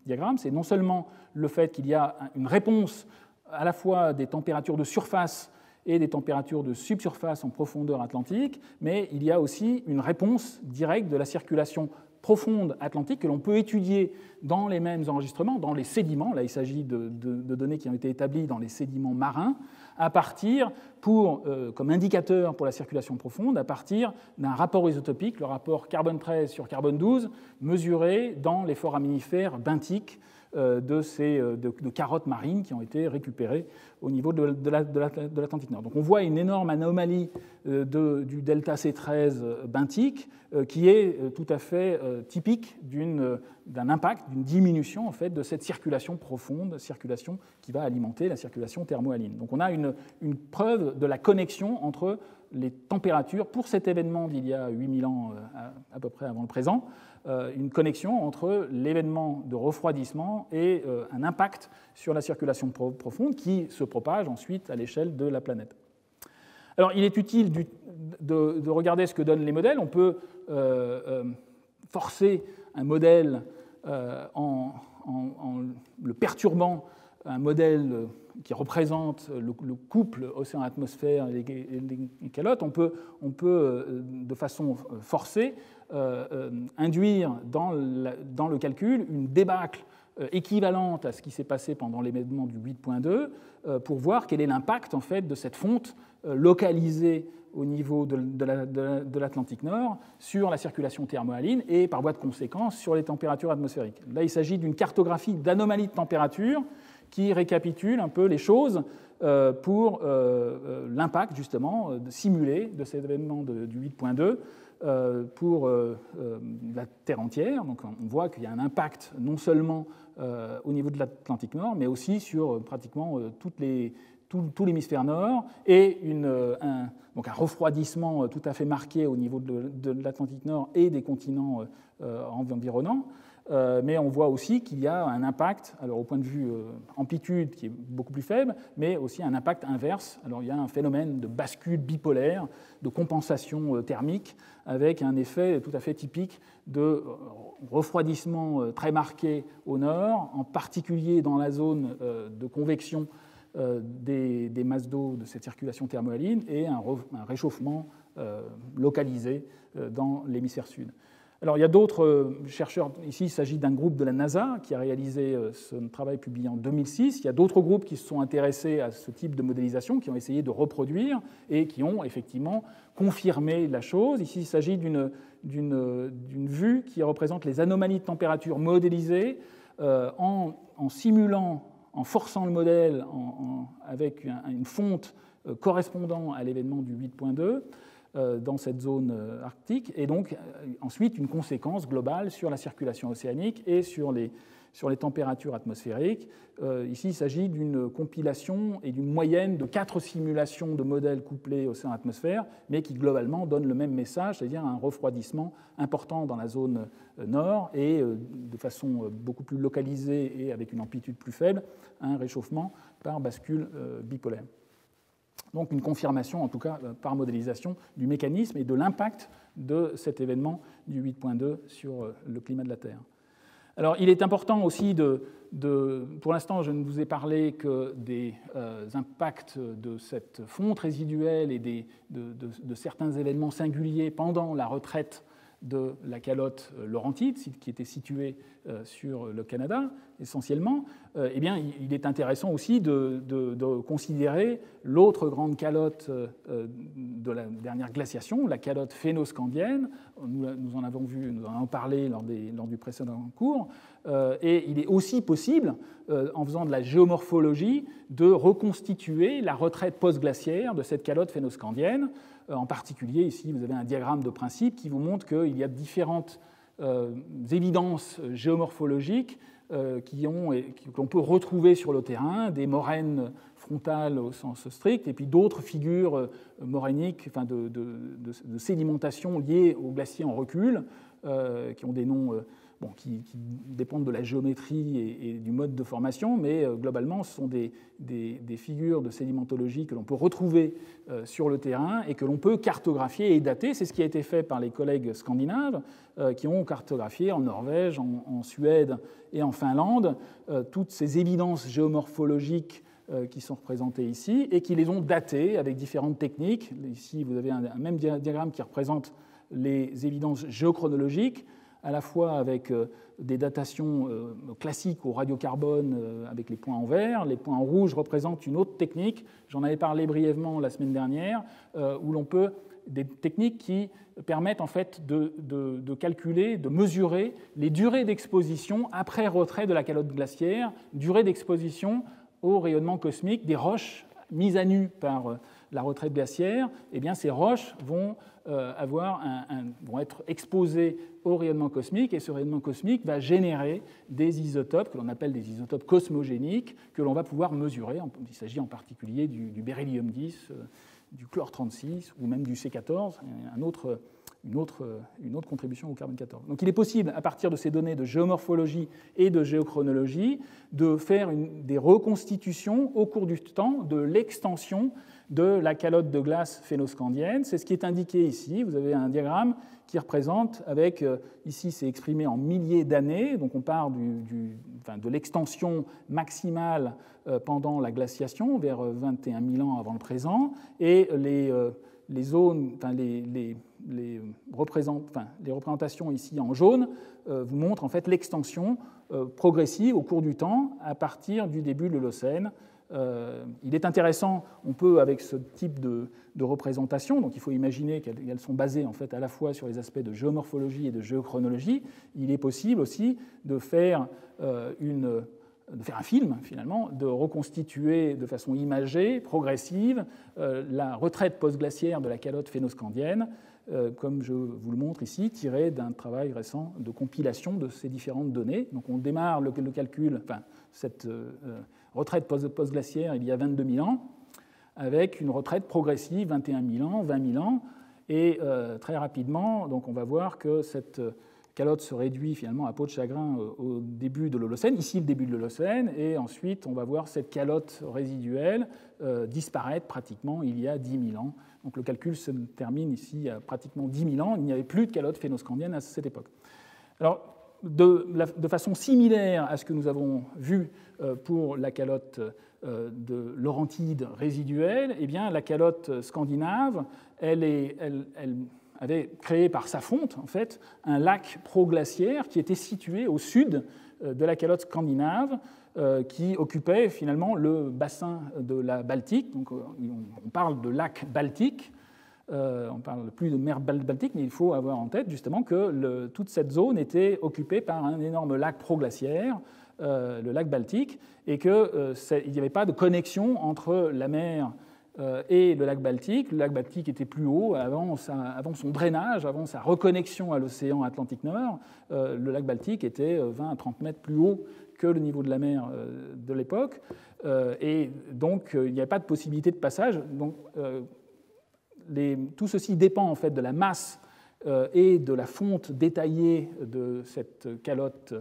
diagramme, c'est non seulement le fait qu'il y a une réponse à la fois des températures de surface et des températures de subsurface en profondeur atlantique, mais il y a aussi une réponse directe de la circulation profonde atlantique que l'on peut étudier dans les mêmes enregistrements, dans les sédiments. Là, il s'agit de données qui ont été établies dans les sédiments marins, à partir, comme indicateur pour la circulation profonde, à partir d'un rapport isotopique, le rapport carbone 13 sur carbone 12, mesuré dans les foraminifères benthiques de carottes marines qui ont été récupérées au niveau de l'Atlantique Nord. Donc on voit une énorme anomalie du delta C13 benthique qui est tout à fait typique d'un impact, d'une diminution en fait, de cette circulation profonde, circulation qui va alimenter la circulation thermohaline. Donc on a une preuve de la connexion entre les températures pour cet événement d'il y a 8000 ans à peu près avant le présent, une connexion entre l'événement de refroidissement et un impact sur la circulation profonde qui se propage ensuite à l'échelle de la planète. Alors, il est utile de regarder ce que donnent les modèles. On peut forcer un modèle en le perturbant, un modèle qui représente le couple océan-atmosphère et les calottes. On peut de façon forcée induire dans le calcul une débâcle équivalente à ce qui s'est passé pendant l'événement du 8.2 pour voir quel est l'impact en fait de cette fonte localisée au niveau de l'Atlantique Nord sur la circulation thermohaline et par voie de conséquence sur les températures atmosphériques. Là, il s'agit d'une cartographie d'anomalies de température qui récapitule un peu les choses pour l'impact justement simulé de cet événement du 8.2 pour la Terre entière. Donc on voit qu'il y a un impact non seulement au niveau de l'Atlantique Nord, mais aussi sur pratiquement tout l'hémisphère nord, et donc un refroidissement tout à fait marqué au niveau de l'Atlantique Nord et des continents environnants. Mais on voit aussi qu'il y a un impact, alors au point de vue amplitude qui est beaucoup plus faible, mais aussi un impact inverse. Alors il y a un phénomène de bascule bipolaire, de compensation thermique, avec un effet tout à fait typique de refroidissement très marqué au nord, en particulier dans la zone de convection des masses d'eau de cette circulation thermohaline, et un réchauffement localisé dans l'hémisphère sud. Alors, il y a d'autres chercheurs, ici il s'agit d'un groupe de la NASA qui a réalisé ce travail publié en 2006. Il y a d'autres groupes qui se sont intéressés à ce type de modélisation, qui ont essayé de reproduire et qui ont effectivement confirmé la chose. Ici, il s'agit d'une vue qui représente les anomalies de température modélisées en simulant, en forçant le modèle avec une fonte correspondant à l'événement du 8.2 dans cette zone arctique, et donc ensuite une conséquence globale sur la circulation océanique et sur les températures atmosphériques. Ici, il s'agit d'une compilation et d'une moyenne de 4 simulations de modèles couplés océan-atmosphère, mais qui globalement donnent le même message, c'est-à-dire un refroidissement important dans la zone nord et de façon beaucoup plus localisée et avec une amplitude plus faible, un réchauffement par bascule bipolaire. Donc une confirmation, en tout cas par modélisation, du mécanisme et de l'impact de cet événement du 8.2 sur le climat de la Terre. Alors il est important aussi pour l'instant je ne vous ai parlé que des impacts de cette fonte résiduelle et de certains événements singuliers pendant la retraite de la calotte laurentide, qui était située sur le Canada, essentiellement. Eh bien, il est intéressant aussi de considérer l'autre grande calotte de la dernière glaciation, la calotte phénoscandienne. Nous en avons parlé lors du précédent cours. Et il est aussi possible, en faisant de la géomorphologie, de reconstituer la retraite post-glaciaire de cette calotte phénoscandienne. En particulier, ici, vous avez un diagramme de principe qui vous montre qu'il y a différentes évidences géomorphologiques qu'on peut retrouver sur le terrain, des moraines frontales au sens strict, et puis d'autres figures morainiques, enfin de sédimentation liées aux glaciers en recul, qui ont des noms qui dépendent de la géométrie et du mode de formation, mais globalement, ce sont des figures de sédimentologie que l'on peut retrouver sur le terrain et que l'on peut cartographier et dater. C'est ce qui a été fait par les collègues scandinaves qui ont cartographié en Norvège, en Suède et en Finlande toutes ces évidences géomorphologiques qui sont représentées ici et qui les ont datées avec différentes techniques. Ici, vous avez un même diagramme qui représente les évidences géochronologiques, à la fois avec des datations classiques au radiocarbone avec les points en vert. Les points en rouge représentent une autre technique, j'en avais parlé brièvement la semaine dernière, où l'on peut, des techniques qui permettent en fait de calculer, de mesurer les durées d'exposition après retrait de la calotte glaciaire, durée d'exposition au rayonnement cosmique des roches mises à nu par la retraite glaciaire. Eh bien, ces roches vont être exposées au rayonnement cosmique, et ce rayonnement cosmique va générer des isotopes que l'on appelle des isotopes cosmogéniques que l'on va pouvoir mesurer. Il s'agit en particulier du beryllium 10, du chlore 36 ou même du C14, un autre une autre contribution au carbone 14. Donc il est possible, à partir de ces données de géomorphologie et de géochronologie, de faire des reconstitutions au cours du temps de l'extension de la calotte de glace phénoscandienne. C'est ce qui est indiqué ici. Vous avez un diagramme qui représente, avec, ici c'est exprimé en milliers d'années, donc on part de l'extension maximale pendant la glaciation, vers 21 000 ans avant le présent, et les zones, les représentations ici en jaune vous montrent en fait l'extension progressive au cours du temps à partir du début de l'Holocène. Il est intéressant, on peut avec ce type de représentation, donc il faut imaginer qu'elles sont basées en fait à la fois sur les aspects de géomorphologie et de géochronologie, il est possible aussi de faire un film, finalement, de reconstituer de façon imagée, progressive, la retraite post-glaciaire de la calotte phénoscandienne, comme je vous le montre ici, tiré d'un travail récent de compilation de ces différentes données. Donc on démarre le calcul, cette retraite post-glaciaire il y a 22 000 ans, avec une retraite progressive, 21 000 ans, 20 000 ans, et très rapidement, donc on va voir que cette calotte se réduit finalement à peau de chagrin au début de l'Holocène, ici le début de l'Holocène, et ensuite on va voir cette calotte résiduelle disparaître pratiquement il y a 10 000 ans. Donc le calcul se termine ici à pratiquement 10 000 ans, il n'y avait plus de calotte phénoscandienne à cette époque. Alors, de façon similaire à ce que nous avons vu pour la calotte de Laurentide résiduelle, eh bien, la calotte scandinave, elle avait créé par sa fonte en fait, un lac proglaciaire qui était situé au sud de la calotte scandinave, qui occupait finalement le bassin de la Baltique. Donc, on parle de lac baltique. On ne parle plus de mer Baltique, mais il faut avoir en tête justement que toute cette zone était occupée par un énorme lac proglaciaire, le lac Baltique, et qu'il n'y avait pas de connexion entre la mer et le lac Baltique. Le lac Baltique était plus haut avant son drainage, avant sa reconnexion à l'océan Atlantique Nord. Le lac Baltique était 20 à 30 mètres plus haut que le niveau de la mer de l'époque, et donc il n'y avait pas de possibilité de passage. Donc, tout ceci dépend en fait de la masse et de la fonte détaillée de cette calotte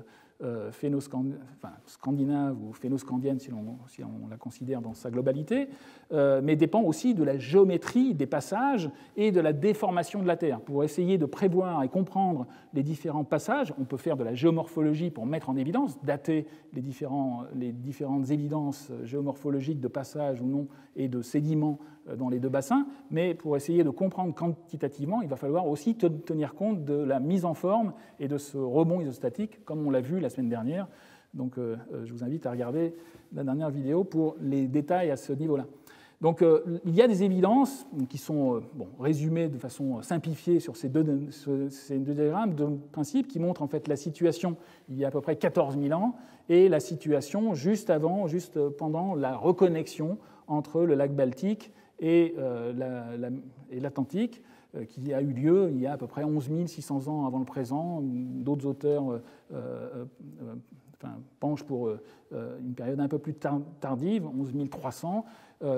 scandinave ou phénoscandienne si on la considère dans sa globalité, mais dépend aussi de la géométrie des passages et de la déformation de la Terre. Pour essayer de prévoir et comprendre les différents passages, on peut faire de la géomorphologie pour mettre en évidence, dater les différentes évidences géomorphologiques de passage ou non et de sédiments dans les deux bassins, mais pour essayer de comprendre quantitativement, il va falloir aussi tenir compte de la mise en forme et de ce rebond isostatique, comme on l'a vu la semaine dernière. Donc, je vous invite à regarder la dernière vidéo pour les détails à ce niveau-là. Donc, il y a des évidences qui sont résumées de façon simplifiée sur ces deux diagrammes de principe qui montrent en fait la situation il y a à peu près 14 000 ans et la situation juste pendant la reconnexion entre le lac Baltique et l'Atlantique, qui a eu lieu il y a à peu près 11 600 ans avant le présent. D'autres auteurs penchent pour une période un peu plus tardive, 11 300.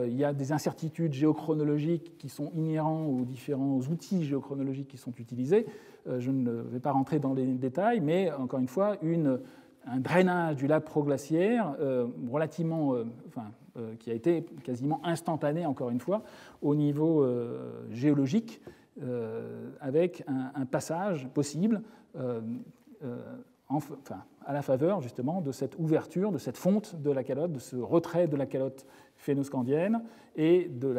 Il y a des incertitudes géochronologiques qui sont inhérents aux différents outils géochronologiques qui sont utilisés. Je ne vais pas rentrer dans les détails, mais encore une fois, un drainage du lac proglaciaire relativement, qui a été quasiment instantané, encore une fois, au niveau géologique, avec un passage possible à la faveur justement de cette ouverture, de cette fonte de la calotte, de ce retrait de la calotte phénoscandienne et de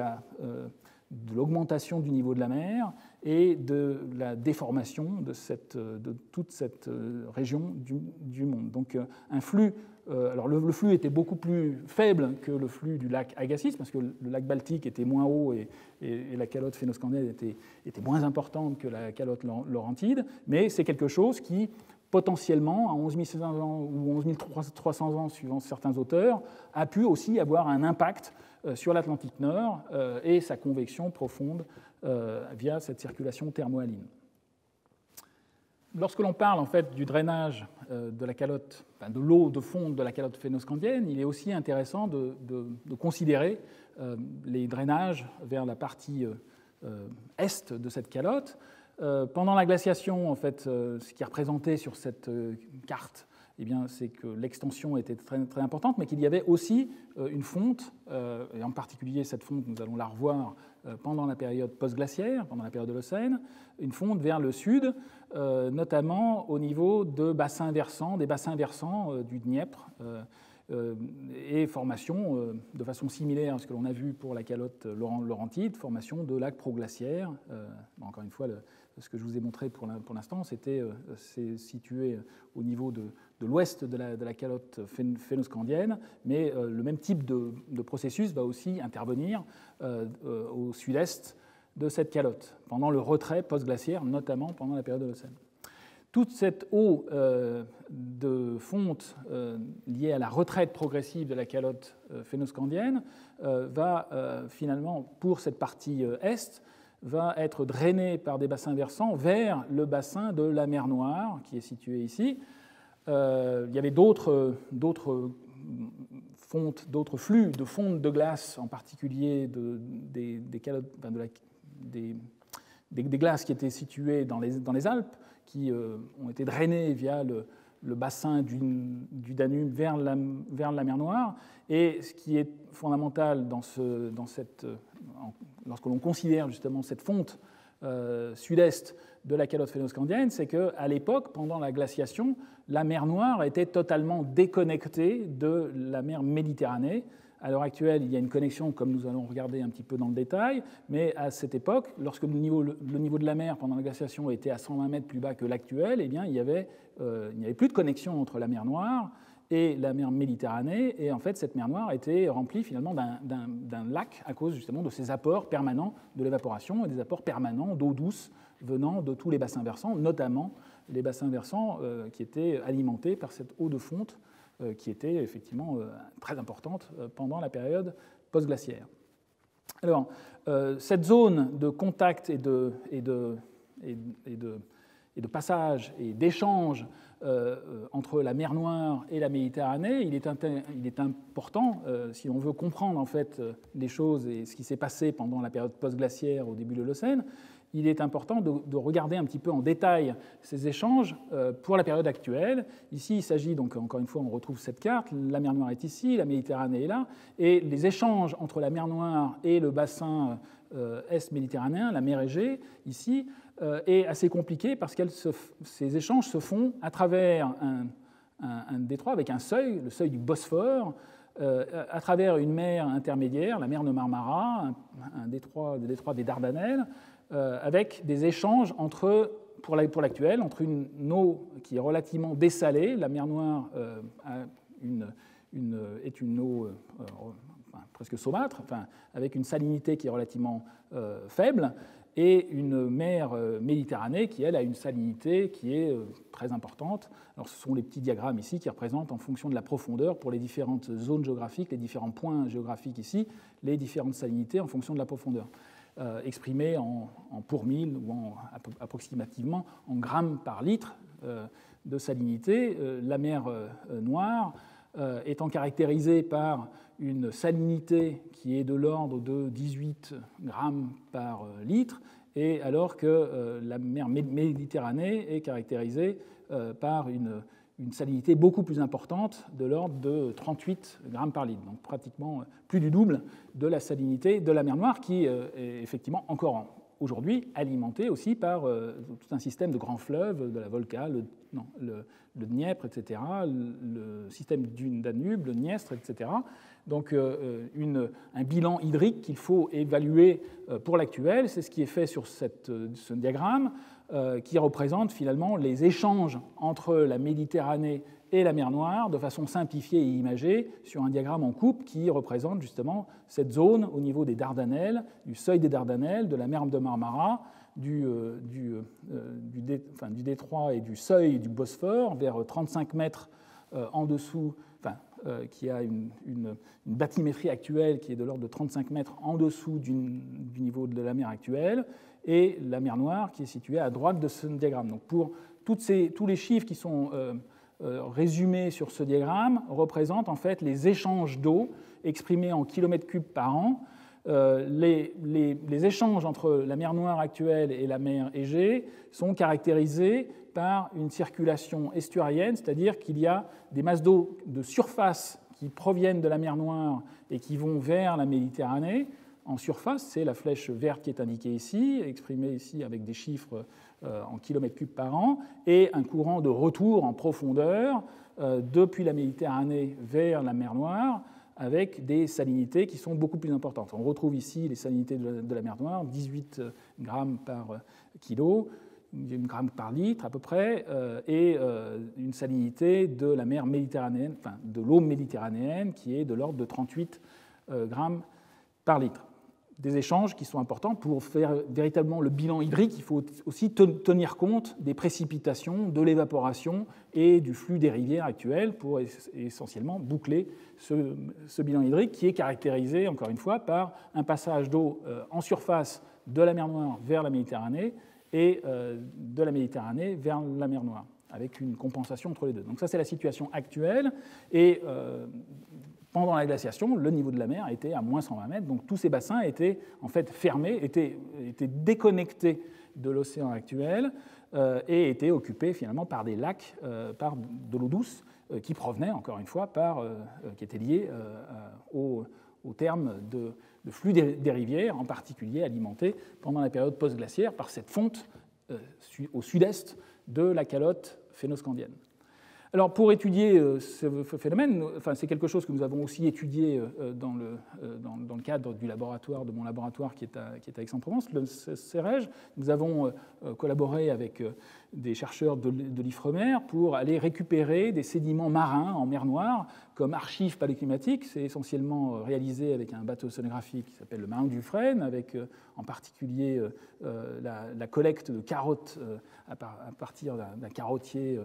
l'augmentation du niveau de la mer et de la déformation de toute cette région du monde. Donc un flux, alors le flux était beaucoup plus faible que le flux du lac Agassiz, parce que le lac Baltique était moins haut et la calotte phénoscandienne était moins importante que la calotte laurentide, mais c'est quelque chose qui, potentiellement, à 11 500 ans ou 11 300 ans, suivant certains auteurs, a pu aussi avoir un impact sur l'Atlantique Nord et sa convection profonde via cette circulation thermohaline. Lorsque l'on parle en fait du drainage de la calotte, de l'eau de fonte de la calotte phénoscandienne, il est aussi intéressant de considérer les drainages vers la partie est de cette calotte. Pendant la glaciation, en fait, ce qui est représenté sur cette carte, eh bien, c'est que l'extension était très, très importante, mais qu'il y avait aussi une fonte, et en particulier cette fonte, nous allons la revoir pendant la période post-glaciaire, pendant la période de l'Holocène, une fonte vers le sud, notamment au niveau de bassins versants, des bassins versants du Dniepr, et formation, de façon similaire à ce que l'on a vu pour la calotte laurentide, formation de lacs proglaciaires. Encore une fois, ce que je vous ai montré pour l'instant, c'est situé au niveau de l'ouest de la calotte phénoscandienne, mais le même type de processus va aussi intervenir au sud-est de cette calotte, pendant le retrait post-glaciaire, notamment pendant la période de l'Holocène. Toute cette eau de fonte liée à la retraite progressive de la calotte phénoscandienne va finalement, pour cette partie est, va être drainée par des bassins versants vers le bassin de la mer Noire, qui est situé ici. Il y avait d'autres fontes, d'autres flux de fonte de glace, en particulier des glaces qui étaient situées dans les Alpes, qui ont été drainés via le bassin du Danube vers la mer Noire. Et ce qui est fondamental lorsque l'on considère justement cette fonte sud-est de la calotte phénoscandienne, c'est qu'à l'époque, pendant la glaciation, la mer Noire était totalement déconnectée de la mer Méditerranée. À l'heure actuelle, il y a une connexion, comme nous allons regarder un petit peu dans le détail, mais à cette époque, lorsque le niveau de la mer pendant la glaciation était à 120 mètres plus bas que l'actuel, eh bien, il n'y avait plus de connexion entre la mer Noire et la mer Méditerranée, et en fait, cette mer Noire était remplie finalement d'un lac à cause justement de ces apports permanents de l'évaporation et des apports permanents d'eau douce venant de tous les bassins versants, notamment les bassins versants qui étaient alimentés par cette eau de fonte qui était effectivement très importante pendant la période post-glaciaire. Alors, cette zone de contact et de passage et d'échange entre la mer Noire et la Méditerranée, il est important, si on veut comprendre en fait les choses et ce qui s'est passé pendant la période post-glaciaire au début de l'Holocène, il est important de regarder un petit peu en détail ces échanges pour la période actuelle. Ici, il s'agit donc, encore une fois, on retrouve cette carte, la mer Noire est ici, la Méditerranée est là, et les échanges entre la mer Noire et le bassin est-méditerranéen, la mer Égée, ici, est assez compliqué parce que ces échanges se font à travers un détroit avec un seuil, le seuil du Bosphore, à travers une mer intermédiaire, la mer de Marmara, le détroit des Dardanelles, avec des échanges pour l'actuel, entre une eau qui est relativement dessalée, la mer Noire est une eau presque saumâtre, avec une salinité qui est relativement faible, et une mer Méditerranée qui, elle, a une salinité qui est très importante. Alors, ce sont les petits diagrammes ici qui représentent, en fonction de la profondeur, pour les différentes zones géographiques, les différents points géographiques ici, les différentes salinités en fonction de la profondeur. Exprimé en pour mille ou approximativement en grammes par litre de salinité. La mer Noire étant caractérisée par une salinité qui est de l'ordre de 18 grammes par litre, et alors que la mer Méditerranée est caractérisée par une salinité beaucoup plus importante, de l'ordre de 38 grammes par litre, donc pratiquement plus du double de la salinité de la mer Noire, qui est effectivement encore aujourd'hui alimentée aussi par tout un système de grands fleuves, de la Volga, le Dniepr, etc., le système du Danube, le Dniestre, etc. Donc un bilan hydrique qu'il faut évaluer pour l'actuel, c'est ce qui est fait sur ce diagramme, qui représente finalement les échanges entre la Méditerranée et la mer Noire de façon simplifiée et imagée sur un diagramme en coupe qui représente justement cette zone au niveau des Dardanelles, du seuil des Dardanelles, de la mer de Marmara, du détroit et du seuil du Bosphore vers 35 mètres en dessous, qui a une bathymétrie actuelle qui est de l'ordre de 35 mètres en dessous du niveau de la mer actuelle, et la mer Noire qui est située à droite de ce diagramme. Donc pour tous les chiffres qui sont résumés sur ce diagramme représentent en fait les échanges d'eau exprimés en kilomètres cubes par an les échanges entre la mer Noire actuelle et la mer Égée sont caractérisés par une circulation estuarienne, c'est-à-dire qu'il y a des masses d'eau de surface qui proviennent de la mer Noire et qui vont vers la Méditerranée. En surface, c'est la flèche verte qui est indiquée ici, exprimée ici avec des chiffres en kilomètres cubes par an, et un courant de retour en profondeur depuis la Méditerranée vers la mer Noire, avec des salinités qui sont beaucoup plus importantes. On retrouve ici les salinités de la mer Noire, 18 grammes par kilo, 1 gramme par litre à peu près, et une salinité de la mer Méditerranéenne, enfin de l'eau méditerranéenne, qui est de l'ordre de 38 grammes par litre. Des échanges qui sont importants pour faire véritablement le bilan hydrique. Il faut aussi tenir compte des précipitations, de l'évaporation et du flux des rivières actuelles pour essentiellement boucler ce bilan hydrique qui est caractérisé, encore une fois, par un passage d'eau en surface de la mer Noire vers la Méditerranée et de la Méditerranée vers la mer Noire, avec une compensation entre les deux. Donc ça, c'est la situation actuelle. Et pendant la glaciation, le niveau de la mer était à moins 120 mètres, donc tous ces bassins étaient en fait fermés, étaient déconnectés de l'océan actuel et étaient occupés finalement par des lacs, par de l'eau douce qui provenait, encore une fois, qui était liée au terme de flux des rivières, en particulier alimentées pendant la période post-glaciaire par cette fonte au sud-est de la calotte phénoscandienne. Alors, pour étudier ce phénomène, enfin, c'est quelque chose que nous avons aussi étudié dans le cadre du laboratoire, de mon laboratoire qui est à Aix-en-Provence, le CEREJ. Nous avons collaboré avec des chercheurs de l'IFREMER pour aller récupérer des sédiments marins en mer Noire comme archives paléoclimatiques. C'est essentiellement réalisé avec un bateau océanographique qui s'appelle le Marin Dufresne, avec en particulier la collecte de carottes à partir d'un carottier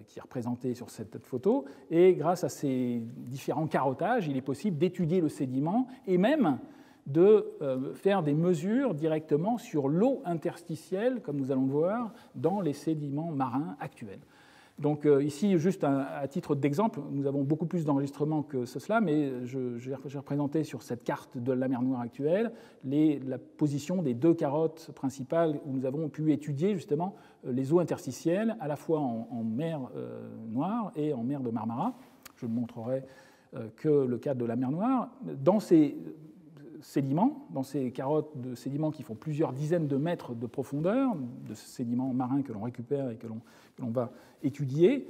qui est représenté sur cette photo. Et grâce à ces différents carottages, il est possible d'étudier le sédiment et même de faire des mesures directement sur l'eau interstitielle, comme nous allons le voir, dans les sédiments marins actuels. Donc ici, juste à titre d'exemple, nous avons beaucoup plus d'enregistrements que cela, mais j'ai représenté sur cette carte de la mer Noire actuelle la position des deux carottes principales où nous avons pu étudier justement les eaux interstitielles, à la fois en mer Noire et en mer de Marmara. Je ne montrerai que le cas de la mer Noire. Dans ces sédiments, dans ces carottes de sédiments qui font plusieurs dizaines de mètres de profondeur, de sédiments marins que l'on récupère et que l'on va étudier,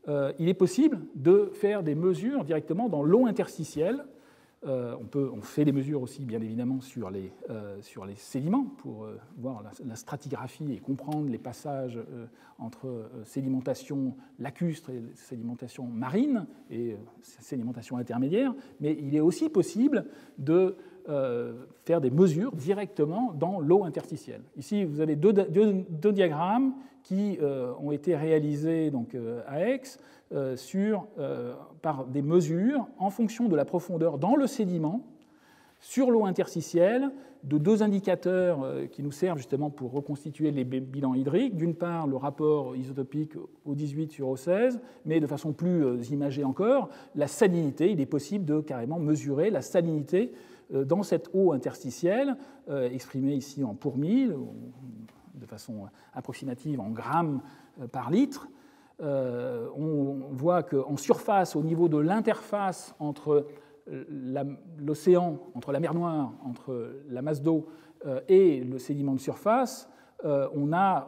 il est possible de faire des mesures directement dans l'eau interstitielle. On fait des mesures aussi, bien évidemment, sur les sédiments pour voir la stratigraphie et comprendre les passages entre sédimentation lacustre et sédimentation marine et sédimentation intermédiaire. Mais il est aussi possible de faire des mesures directement dans l'eau interstitielle. Ici, vous avez deux diagrammes qui ont été réalisés donc, à Aix par des mesures en fonction de la profondeur dans le sédiment sur l'eau interstitielle de deux indicateurs qui nous servent justement pour reconstituer les bilans hydriques. D'une part, le rapport isotopique O18 sur O16, mais de façon plus imagée encore, la salinité. Il est possible de carrément mesurer la salinité dans cette eau interstitielle, exprimée ici en pour mille, de façon approximative en grammes par litre. On voit qu'en surface, au niveau de l'interface entre l'océan, entre la mer Noire, entre la masse d'eau et le sédiment de surface, on a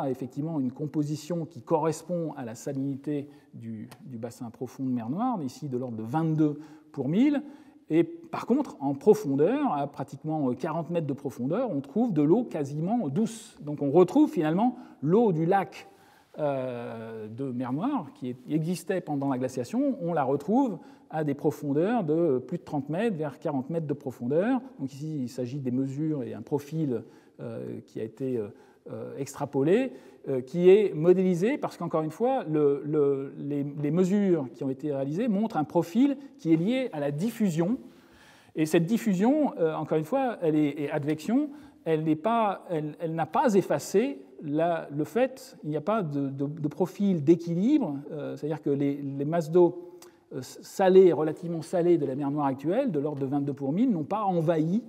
effectivement une composition qui correspond à la salinité du bassin profond de mer Noire, ici de l'ordre de 22 pour 1000. Et par contre, en profondeur, à pratiquement 40 mètres de profondeur, on trouve de l'eau quasiment douce. Donc on retrouve finalement l'eau du lac de mer Noire qui existait pendant la glaciation, on la retrouve à des profondeurs de plus de 30 mètres vers 40 mètres de profondeur. Donc ici, il s'agit des mesures et un profil qui a été extrapolé, qui est modélisé parce qu'encore une fois, les mesures qui ont été réalisées montrent un profil qui est lié à la diffusion. Et cette diffusion, encore une fois, et advection, elle n'a pas effacé le fait, il n'y a pas de profil d'équilibre, c'est-à-dire que les masses d'eau salées, relativement salées de la mer Noire actuelle, de l'ordre de 22 pour 1000, n'ont pas envahi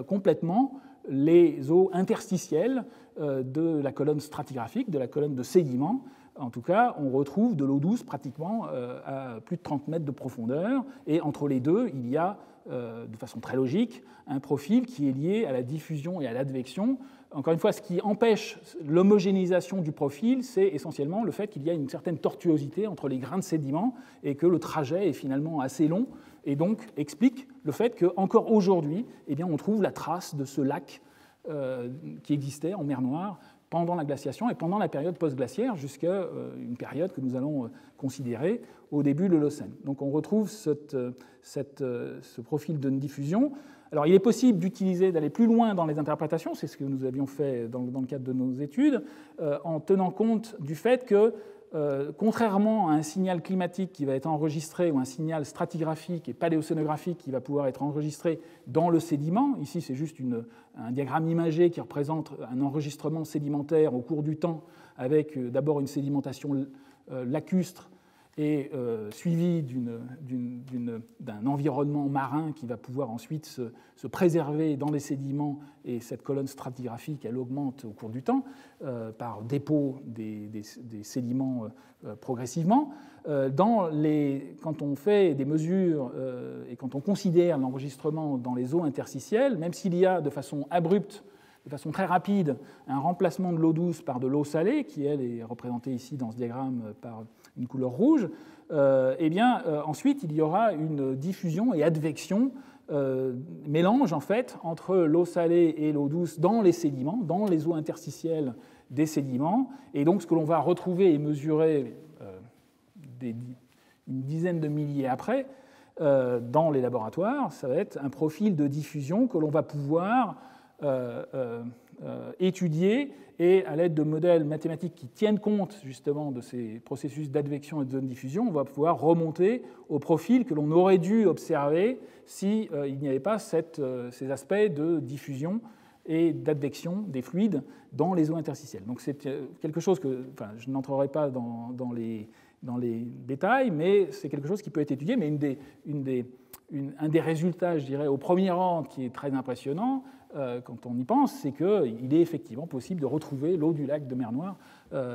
complètement les eaux interstitielles de la colonne stratigraphique, de la colonne de sédiments. En tout cas, on retrouve de l'eau douce pratiquement à plus de 30 mètres de profondeur, et entre les deux, il y a, de façon très logique, un profil qui est lié à la diffusion et à l'advection. Encore une fois, ce qui empêche l'homogénéisation du profil, c'est essentiellement le fait qu'il y a une certaine tortuosité entre les grains de sédiments et que le trajet est finalement assez long, et donc explique le fait qu'encore aujourd'hui, eh bien, on trouve la trace de ce lac qui existait en mer Noire pendant la glaciation et pendant la période post-glaciaire, jusqu'à une période que nous allons considérer au début de l'Holocène. Donc on retrouve ce profil de diffusion. Alors il est possible d'aller plus loin dans les interprétations, c'est ce que nous avions fait dans le cadre de nos études, en tenant compte du fait que, contrairement à un signal climatique qui va être enregistré ou un signal stratigraphique et paléocénographique qui va pouvoir être enregistré dans le sédiment, ici c'est juste un diagramme imagé qui représente un enregistrement sédimentaire au cours du temps avec d'abord une sédimentation lacustre et suivi d'un environnement marin qui va pouvoir ensuite se préserver dans les sédiments, et cette colonne stratigraphique, elle augmente au cours du temps par dépôt des sédiments progressivement. Quand on fait des mesures et quand on considère l'enregistrement dans les eaux interstitielles, même s'il y a de façon abrupte, de façon très rapide, un remplacement de l'eau douce par de l'eau salée, qui elle est représentée ici dans ce diagramme par une couleur rouge, ensuite il y aura une diffusion et advection, mélange en fait entre l'eau salée et l'eau douce dans les sédiments, dans les eaux interstitielles des sédiments, et donc ce que l'on va retrouver et mesurer une dizaine de milliers après dans les laboratoires, ça va être un profil de diffusion que l'on va pouvoir étudier, et à l'aide de modèles mathématiques qui tiennent compte justement de ces processus d'advection et de zone diffusion, on va pouvoir remonter au profil que l'on aurait dû observer s'il n'y avait pas ces aspects de diffusion et d'advection des fluides dans les eaux interstitielles. Donc c'est quelque chose que, je n'entrerai pas dans les détails, mais c'est quelque chose qui peut être étudié, mais un des résultats, je dirais, au premier rang qui est très impressionnant, quand on y pense, c'est qu'il est effectivement possible de retrouver l'eau du lac de mer Noire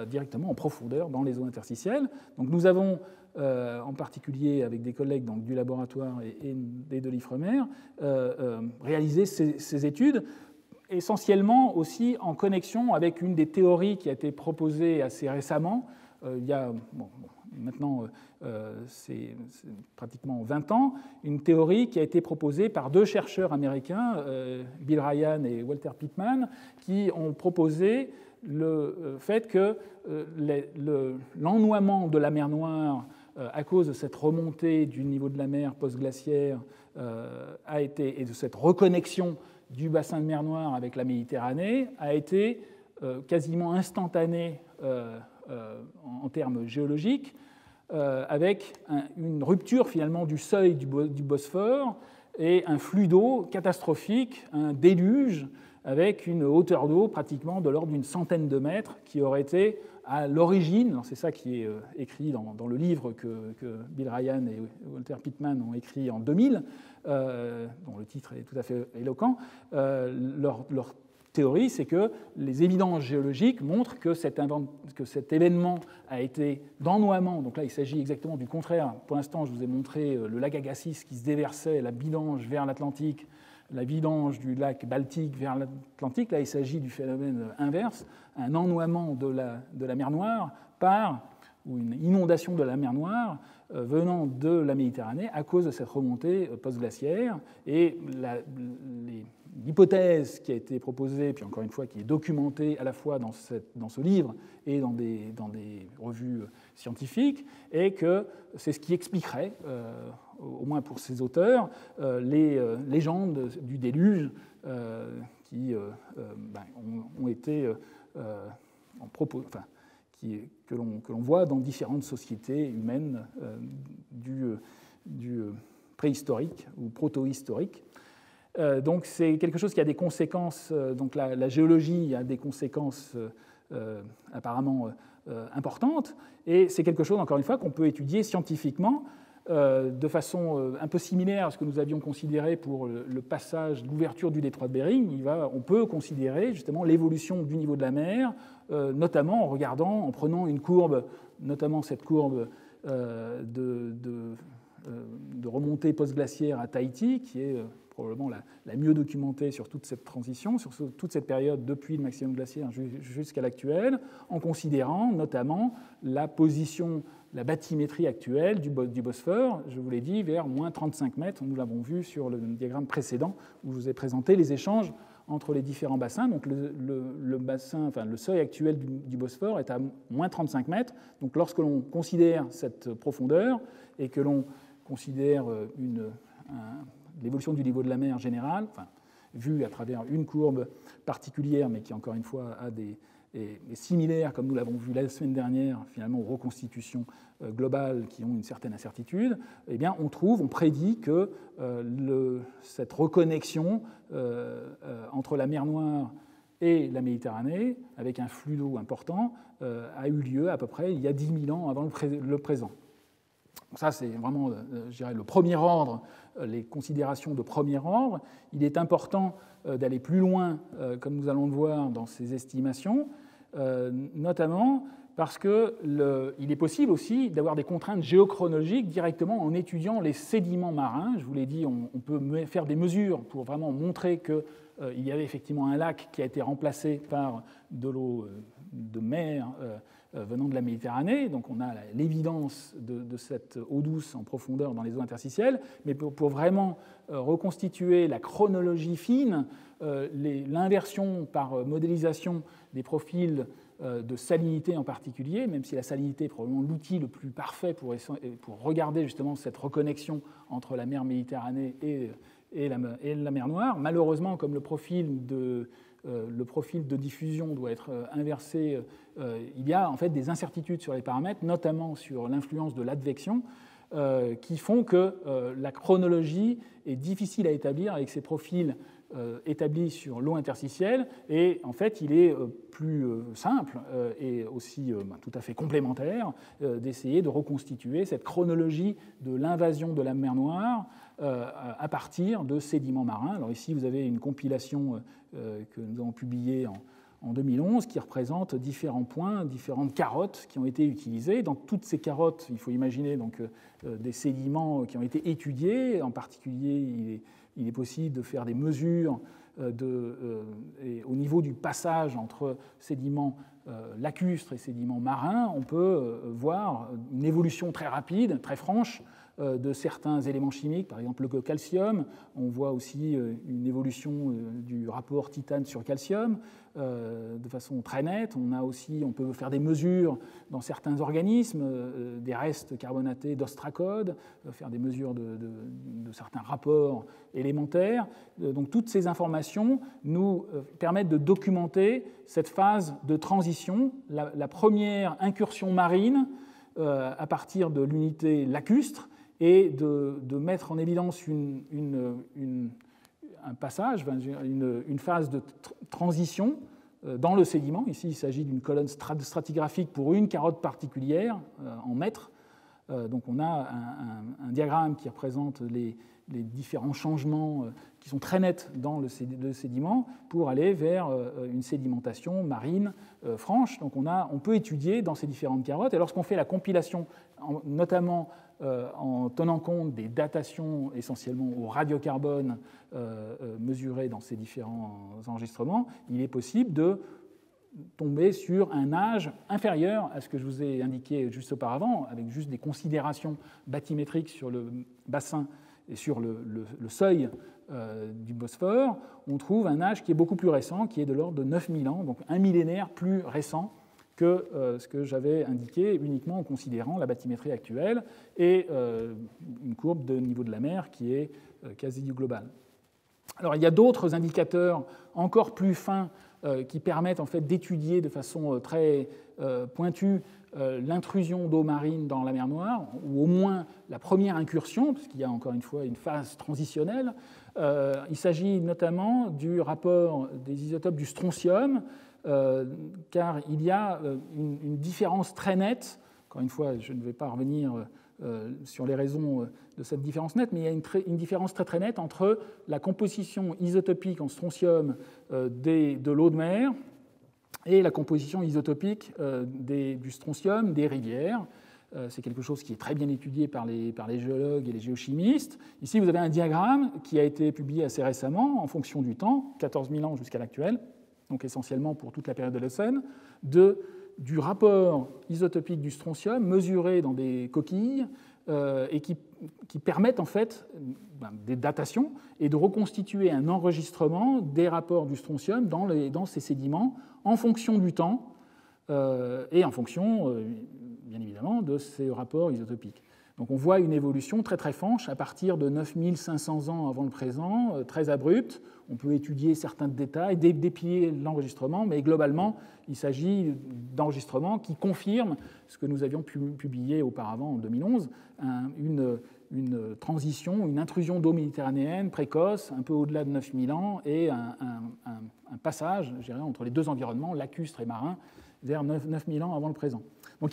directement en profondeur dans les eaux interstitielles. Donc nous avons, en particulier avec des collègues du laboratoire et de l'Ifremer, réalisé ces études, essentiellement aussi en connexion avec une des théories qui a été proposée assez récemment, il y a maintenant c'est pratiquement 20 ans, une théorie qui a été proposée par deux chercheurs américains, Bill Ryan et Walter Pittman, qui ont proposé le fait que l'ennoiement de la mer Noire à cause de cette remontée du niveau de la mer post-glaciaire et de cette reconnexion du bassin de mer Noire avec la Méditerranée a été quasiment instantané en termes géologiques, avec une rupture finalement du seuil du Bosphore et un flux d'eau catastrophique, un déluge avec une hauteur d'eau pratiquement de l'ordre d'une centaine de mètres qui aurait été à l'origine, c'est ça qui est écrit dans le livre que Bill Ryan et Walter Pittman ont écrit en 2000, dont le titre est tout à fait éloquent. Leur théorie, c'est que les évidences géologiques montrent que cet événement a été d'ennoiement. Donc là, il s'agit exactement du contraire. Pour l'instant, je vous ai montré le lac Agassiz qui se déversait, la vidange vers l'Atlantique, la vidange du lac Baltique vers l'Atlantique. Là, il s'agit du phénomène inverse, un ennoiement de la mer Noire ou une inondation de la mer Noire venant de la Méditerranée à cause de cette remontée post-glaciaire. Et l'hypothèse qui a été proposée, puis encore une fois qui est documentée à la fois dans ce livre et dans des revues scientifiques, est que c'est ce qui expliquerait, au moins pour ces auteurs, les légendes du déluge qui ont été que l'on voit dans différentes sociétés humaines du préhistorique ou proto-historique. Donc c'est quelque chose qui a des conséquences, donc la géologie a des conséquences apparemment importantes, et c'est quelque chose, encore une fois, qu'on peut étudier scientifiquement de façon un peu similaire à ce que nous avions considéré pour le passage, l'ouverture du détroit de Bering. On peut considérer justement l'évolution du niveau de la mer, notamment en prenant une courbe, notamment cette courbe de remontée post-glaciaire à Tahiti, qui est probablement la mieux documentée sur toute cette transition, sur toute cette période depuis le maximum glaciaire jusqu'à l'actuel, en considérant notamment la position, la bathymétrie actuelle du Bosphore, je vous l'ai dit, vers moins 35 mètres. Nous l'avons vu sur le diagramme précédent où je vous ai présenté les échanges entre les différents bassins. Donc le seuil actuel du Bosphore est à moins 35 mètres. Donc lorsque l'on considère cette profondeur et que l'on considère l'évolution du niveau de la mer générale, vue à travers une courbe particulière, mais qui encore une fois est similaire, comme nous l'avons vu la semaine dernière, finalement aux reconstitutions globales qui ont une certaine incertitude, eh bien on prédit que cette reconnexion entre la mer Noire et la Méditerranée, avec un flux d'eau important, a eu lieu à peu près il y a 10 000 ans avant le présent. Ça, c'est vraiment, je dirais, le premier ordre, les considérations de premier ordre. Il est important d'aller plus loin, comme nous allons le voir dans ces estimations, notamment parce qu'il est possible aussi d'avoir des contraintes géochronologiques directement en étudiant les sédiments marins. Je vous l'ai dit, on peut faire des mesures pour vraiment montrer qu'il y avait effectivement un lac qui a été remplacé par de l'eau de mer venant de la Méditerranée. Donc on a l'évidence de cette eau douce en profondeur dans les eaux interstitielles, mais pour vraiment reconstituer la chronologie fine, l'inversion par modélisation des profils de salinité en particulier, même si la salinité est probablement l'outil le plus parfait pour regarder justement cette reconnexion entre la mer Méditerranée et la mer Noire. Malheureusement, comme le profil de diffusion doit être inversé, il y a en fait des incertitudes sur les paramètres, notamment sur l'influence de l'advection, qui font que la chronologie est difficile à établir avec ces profils établis sur l'eau interstitielle, et en fait il est plus simple et aussi tout à fait complémentaire d'essayer de reconstituer cette chronologie de l'invasion de la mer Noire à partir de sédiments marins. Alors ici vous avez une compilation que nous avons publiée en 2011 qui représente différents points, différentes carottes qui ont été utilisées. Dans toutes ces carottes, il faut imaginer donc des sédiments qui ont été étudiés. En particulier, il est possible de faire des mesures au niveau du passage entre sédiments lacustres et sédiments marins. On peut voir une évolution très rapide, très franche de certains éléments chimiques, par exemple le calcium. On voit aussi une évolution du rapport titane sur calcium de façon très nette. On peut faire des mesures dans certains organismes, des restes carbonatés d'ostracode, faire des mesures de certains rapports élémentaires. Donc toutes ces informations nous permettent de documenter cette phase de transition, la première incursion marine à partir de l'unité lacustre, et de mettre en évidence un passage, une phase de transition dans le sédiment. Ici, il s'agit d'une colonne stratigraphique pour une carotte particulière en mètres. Donc on a un diagramme qui représente les différents changements qui sont très nets dans le sédiment pour aller vers une sédimentation marine franche. Donc on peut étudier dans ces différentes carottes. Et lorsqu'on fait la compilation, notamment en tenant compte des datations essentiellement au radiocarbone mesurées dans ces différents enregistrements, il est possible de tomber sur un âge inférieur à ce que je vous ai indiqué juste auparavant, avec juste des considérations bathymétriques sur le bassin et sur le seuil du Bosphore. On trouve un âge qui est beaucoup plus récent, qui est de l'ordre de 9000 ans, donc un millénaire plus récent que ce que j'avais indiqué uniquement en considérant la bathymétrie actuelle et une courbe de niveau de la mer qui est quasi globale. Alors il y a d'autres indicateurs encore plus fins qui permettent en fait d'étudier de façon très pointue l'intrusion d'eau marine dans la mer Noire, ou au moins la première incursion, parce qu'il y a encore une fois une phase transitionnelle. Il s'agit notamment du rapport des isotopes du strontium, car il y a une différence très nette. Encore une fois, je ne vais pas revenir sur les raisons de cette différence nette, mais il y a une différence très très nette entre la composition isotopique en strontium de l'eau de mer et la composition isotopique du strontium des rivières. C'est quelque chose qui est très bien étudié par les géologues et les géochimistes. Ici, vous avez un diagramme qui a été publié assez récemment, en fonction du temps, 14 000 ans jusqu'à l'actuel, donc essentiellement pour toute la période de l'Holocène, du rapport isotopique du strontium mesuré dans des coquilles et qui permettent en fait des datations et de reconstituer un enregistrement des rapports du strontium dans ces sédiments en fonction du temps et en fonction, bien évidemment, de ces rapports isotopiques. Donc on voit une évolution très très franche à partir de 9500 ans avant le présent, très abrupte. On peut étudier certains détails, déplier l'enregistrement, mais globalement, il s'agit d'enregistrements qui confirment ce que nous avions publié auparavant en 2011, une transition, une intrusion d'eau méditerranéenne précoce, un peu au-delà de 9000 ans, et un passage, je dirais, entre les deux environnements, lacustre et marin, vers 9000 ans avant le présent. Donc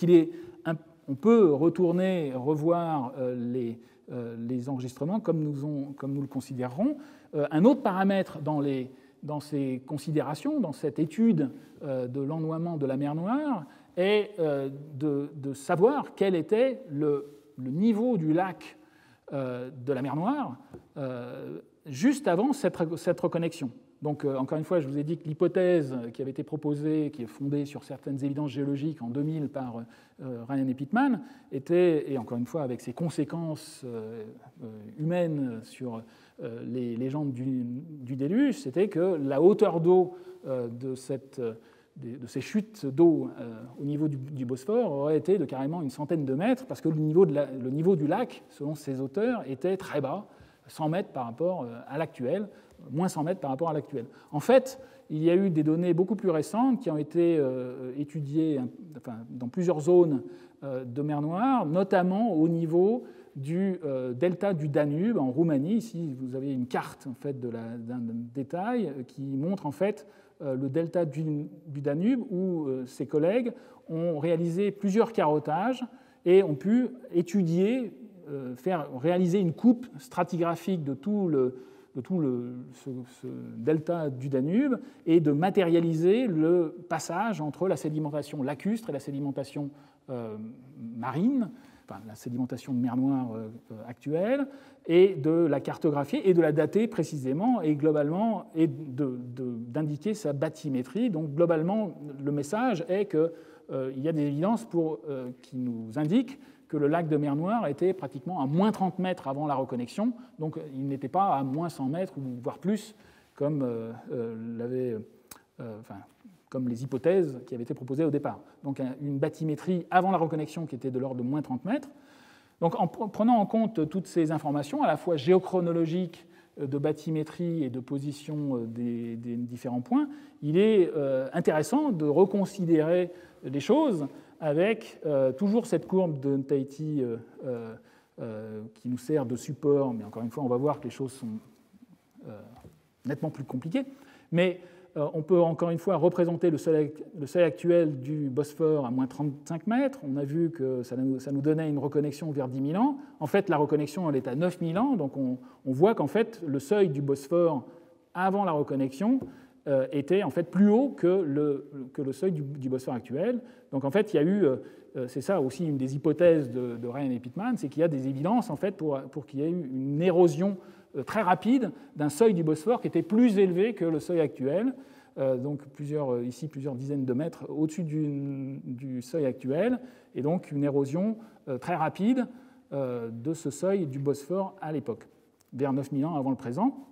on peut retourner, revoir les enregistrements comme nous le considérerons. Un autre paramètre dans ces considérations, dans cette étude de l'ennoiement de la mer Noire, est de savoir quel était le niveau du lac de la mer Noire juste avant cette reconnexion. Donc, encore une fois, je vous ai dit que l'hypothèse qui avait été proposée, qui est fondée sur certaines évidences géologiques en 2000 par Ryan et Pitman, était, et encore une fois avec ses conséquences humaines sur les légendes du déluge, c'était que la hauteur d'eau de ces chutes d'eau au niveau du Bosphore aurait été de carrément une centaine de mètres, parce que le niveau du lac, selon ces auteurs, était très bas, 100 mètres par rapport à l'actuel, moins 100 mètres par rapport à l'actuel. En fait, il y a eu des données beaucoup plus récentes qui ont été étudiées dans plusieurs zones de mer Noire, notamment au niveau du delta du Danube en Roumanie. Ici, vous avez une carte en fait, d'un détail qui montre en fait le delta du Danube, où ses collègues ont réalisé plusieurs carottages et ont pu étudier, réaliser une coupe stratigraphique de tout ce delta du Danube et de matérialiser le passage entre la sédimentation lacustre et la sédimentation marine, enfin, la sédimentation de mer Noire actuelle, et de la cartographier et de la dater précisément et globalement et d'indiquer sa bathymétrie. Donc globalement, le message est qu'il y a des évidences qui nous indiquent que le lac de mer Noire était pratiquement à moins 30 mètres avant la reconnexion, donc il n'était pas à moins 100 mètres, ou voire plus, comme comme les hypothèses qui avaient été proposées au départ. Donc une bathymétrie avant la reconnexion qui était de l'ordre de moins 30 mètres. Donc en prenant en compte toutes ces informations, à la fois géochronologiques, de bathymétrie et de position des différents points, il est intéressant de reconsidérer les choses avec toujours cette courbe de Tahiti qui nous sert de support, mais encore une fois, on va voir que les choses sont nettement plus compliquées. Mais on peut encore une fois représenter le seuil actuel du Bosphore à moins 35 mètres. On a vu que ça nous donnait une reconnexion vers 10 000 ans. En fait, la reconnexion, elle est à 9 000 ans. Donc on voit qu'en fait, le seuil du Bosphore avant la reconnexion était en fait plus haut que le seuil du Bosphore actuel. Donc en fait, il y a eu, c'est ça aussi une des hypothèses de Ryan et Pitman, c'est qu'il y a des évidences en fait pour qu'il y ait eu une érosion très rapide d'un seuil du Bosphore qui était plus élevé que le seuil actuel, donc ici plusieurs dizaines de mètres au-dessus du seuil actuel, et donc une érosion très rapide de ce seuil du Bosphore à l'époque, vers 9000 ans avant le présent.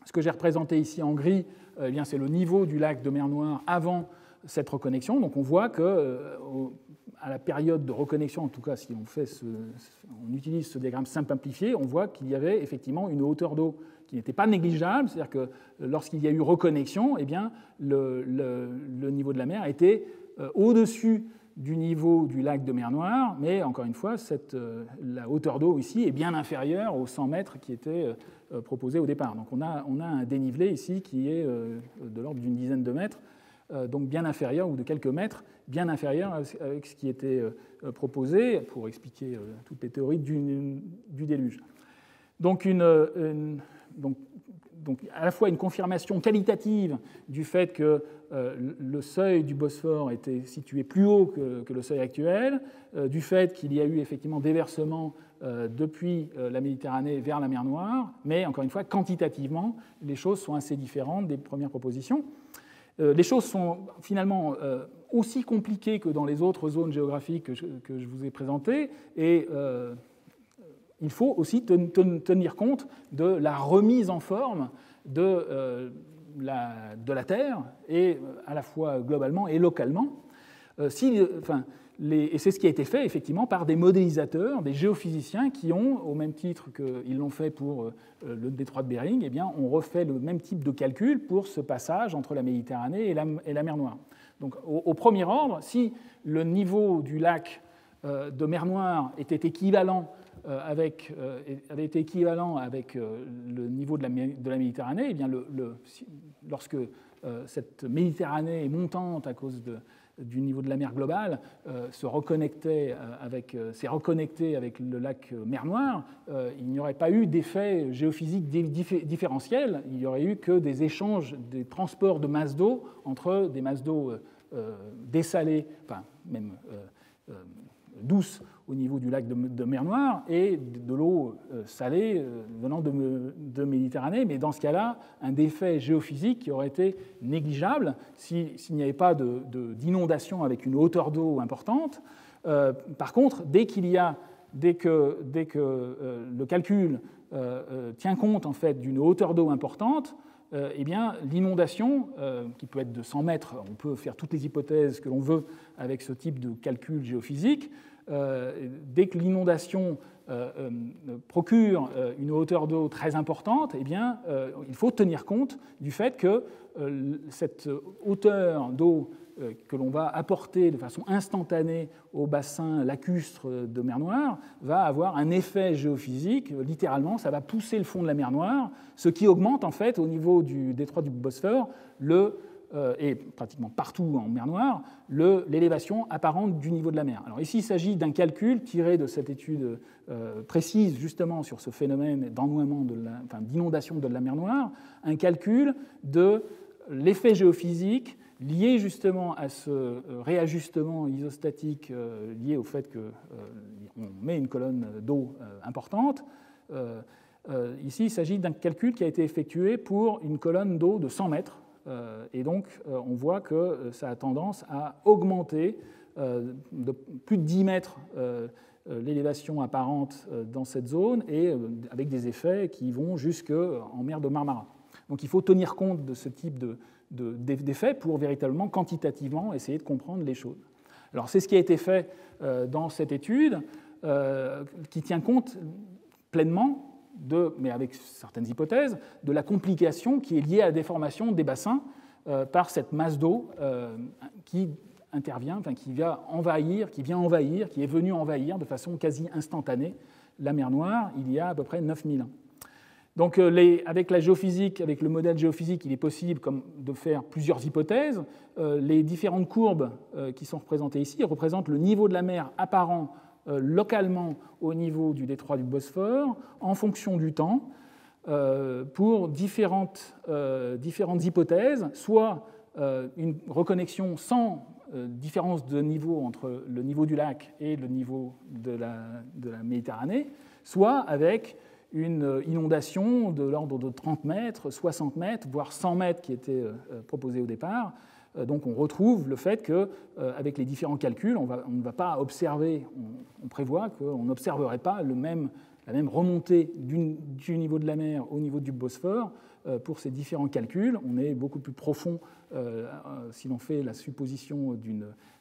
Ce que j'ai représenté ici en gris, eh bien, c'est le niveau du lac de mer Noire avant cette reconnexion. Donc on voit qu'à la période de reconnexion, en tout cas si on utilise ce diagramme simplifié, on voit qu'il y avait effectivement une hauteur d'eau qui n'était pas négligeable, c'est-à-dire que lorsqu'il y a eu reconnexion, eh bien, le niveau de la mer était au-dessus du niveau du lac de mer Noire, mais encore une fois, la hauteur d'eau ici est bien inférieure aux 100 mètres qui étaient proposés au départ. Donc on a un dénivelé ici qui est de l'ordre d'une dizaine de mètres donc bien inférieur, ou de quelques mètres, bien inférieur avec ce qui était proposé pour expliquer toutes les théories du déluge. Donc, donc à la fois une confirmation qualitative du fait que le seuil du Bosphore était situé plus haut que le seuil actuel, du fait qu'il y a eu effectivement déversement depuis la Méditerranée vers la mer Noire, mais encore une fois, quantitativement, les choses sont assez différentes des premières propositions. Les choses sont finalement aussi compliquées que dans les autres zones géographiques que je vous ai présentées, et il faut aussi tenir compte de la remise en forme de la Terre, et à la fois globalement et localement. Et c'est ce qui a été fait effectivement par des modélisateurs, des géophysiciens qui ont, au même titre qu'ils l'ont fait pour le détroit de Bering, eh bien, ont refait le même type de calcul pour ce passage entre la Méditerranée et la mer Noire. Donc, au premier ordre, si le niveau du lac de mer Noire était équivalent avait été équivalent avec le niveau de la Méditerranée, et bien lorsque cette Méditerranée est montante à cause du niveau de la mer globale s'est reconnectée avec le lac mer Noire, il n'y aurait pas eu d'effet géophysique différentiel, il n'y aurait eu que des échanges, des transports de masse d'eau entre des masses d'eau dessalées, enfin même douce au niveau du lac de mer Noire et de l'eau salée venant de Méditerranée, mais dans ce cas-là, un effet géophysique qui aurait été négligeable s'il n'y avait pas d'inondation avec une hauteur d'eau importante. Par contre, dès que le calcul tient compte en fait d'une hauteur d'eau importante, eh bien, l'inondation, qui peut être de 100 mètres, on peut faire toutes les hypothèses que l'on veut avec ce type de calcul géophysique, dès que l'inondation procure une hauteur d'eau très importante, eh bien, il faut tenir compte du fait que cette hauteur d'eau que l'on va apporter de façon instantanée au bassin lacustre de mer Noire va avoir un effet géophysique. Littéralement, ça va pousser le fond de la mer Noire, ce qui augmente en fait au niveau du détroit du Bosphore et pratiquement partout en mer Noire, l'élévation apparente du niveau de la mer. Alors ici, il s'agit d'un calcul tiré de cette étude précise justement sur ce phénomène d'ennoiement, d'inondation de la mer Noire, un calcul de l'effet géophysique lié justement à ce réajustement isostatique lié au fait qu'on met une colonne d'eau importante. Ici, il s'agit d'un calcul qui a été effectué pour une colonne d'eau de 100 mètres. Et donc, on voit que ça a tendance à augmenter de plus de 10 mètres l'élévation apparente dans cette zone, et avec des effets qui vont jusqu'en mer de Marmara. Donc, il faut tenir compte de ce type d'effets pour véritablement, quantitativement, essayer de comprendre les choses. Alors, c'est ce qui a été fait dans cette étude, qui tient compte pleinement mais avec certaines hypothèses, de la complication qui est liée à la déformation des bassins par cette masse d'eau qui intervient, qui vient envahir, qui est venue envahir de façon quasi instantanée la mer Noire il y a à peu près 9000 ans. Donc avec la géophysique, avec le modèle géophysique, il est possible de faire plusieurs hypothèses. Les différentes courbes qui sont représentées ici représentent le niveau de la mer apparent localement au niveau du détroit du Bosphore en fonction du temps pour différentes hypothèses, soit une reconnexion sans différence de niveau entre le niveau du lac et le niveau de la Méditerranée, soit avec une inondation de l'ordre de 30 mètres, 60 mètres, voire 100 mètres qui était proposée au départ. Donc on retrouve le fait qu'avec les différents calculs, on ne va pas observer, on prévoit qu'on n'observerait pas la même remontée du niveau de la mer au niveau du Bosphore. Pour ces différents calculs, on est beaucoup plus profond si l'on fait la supposition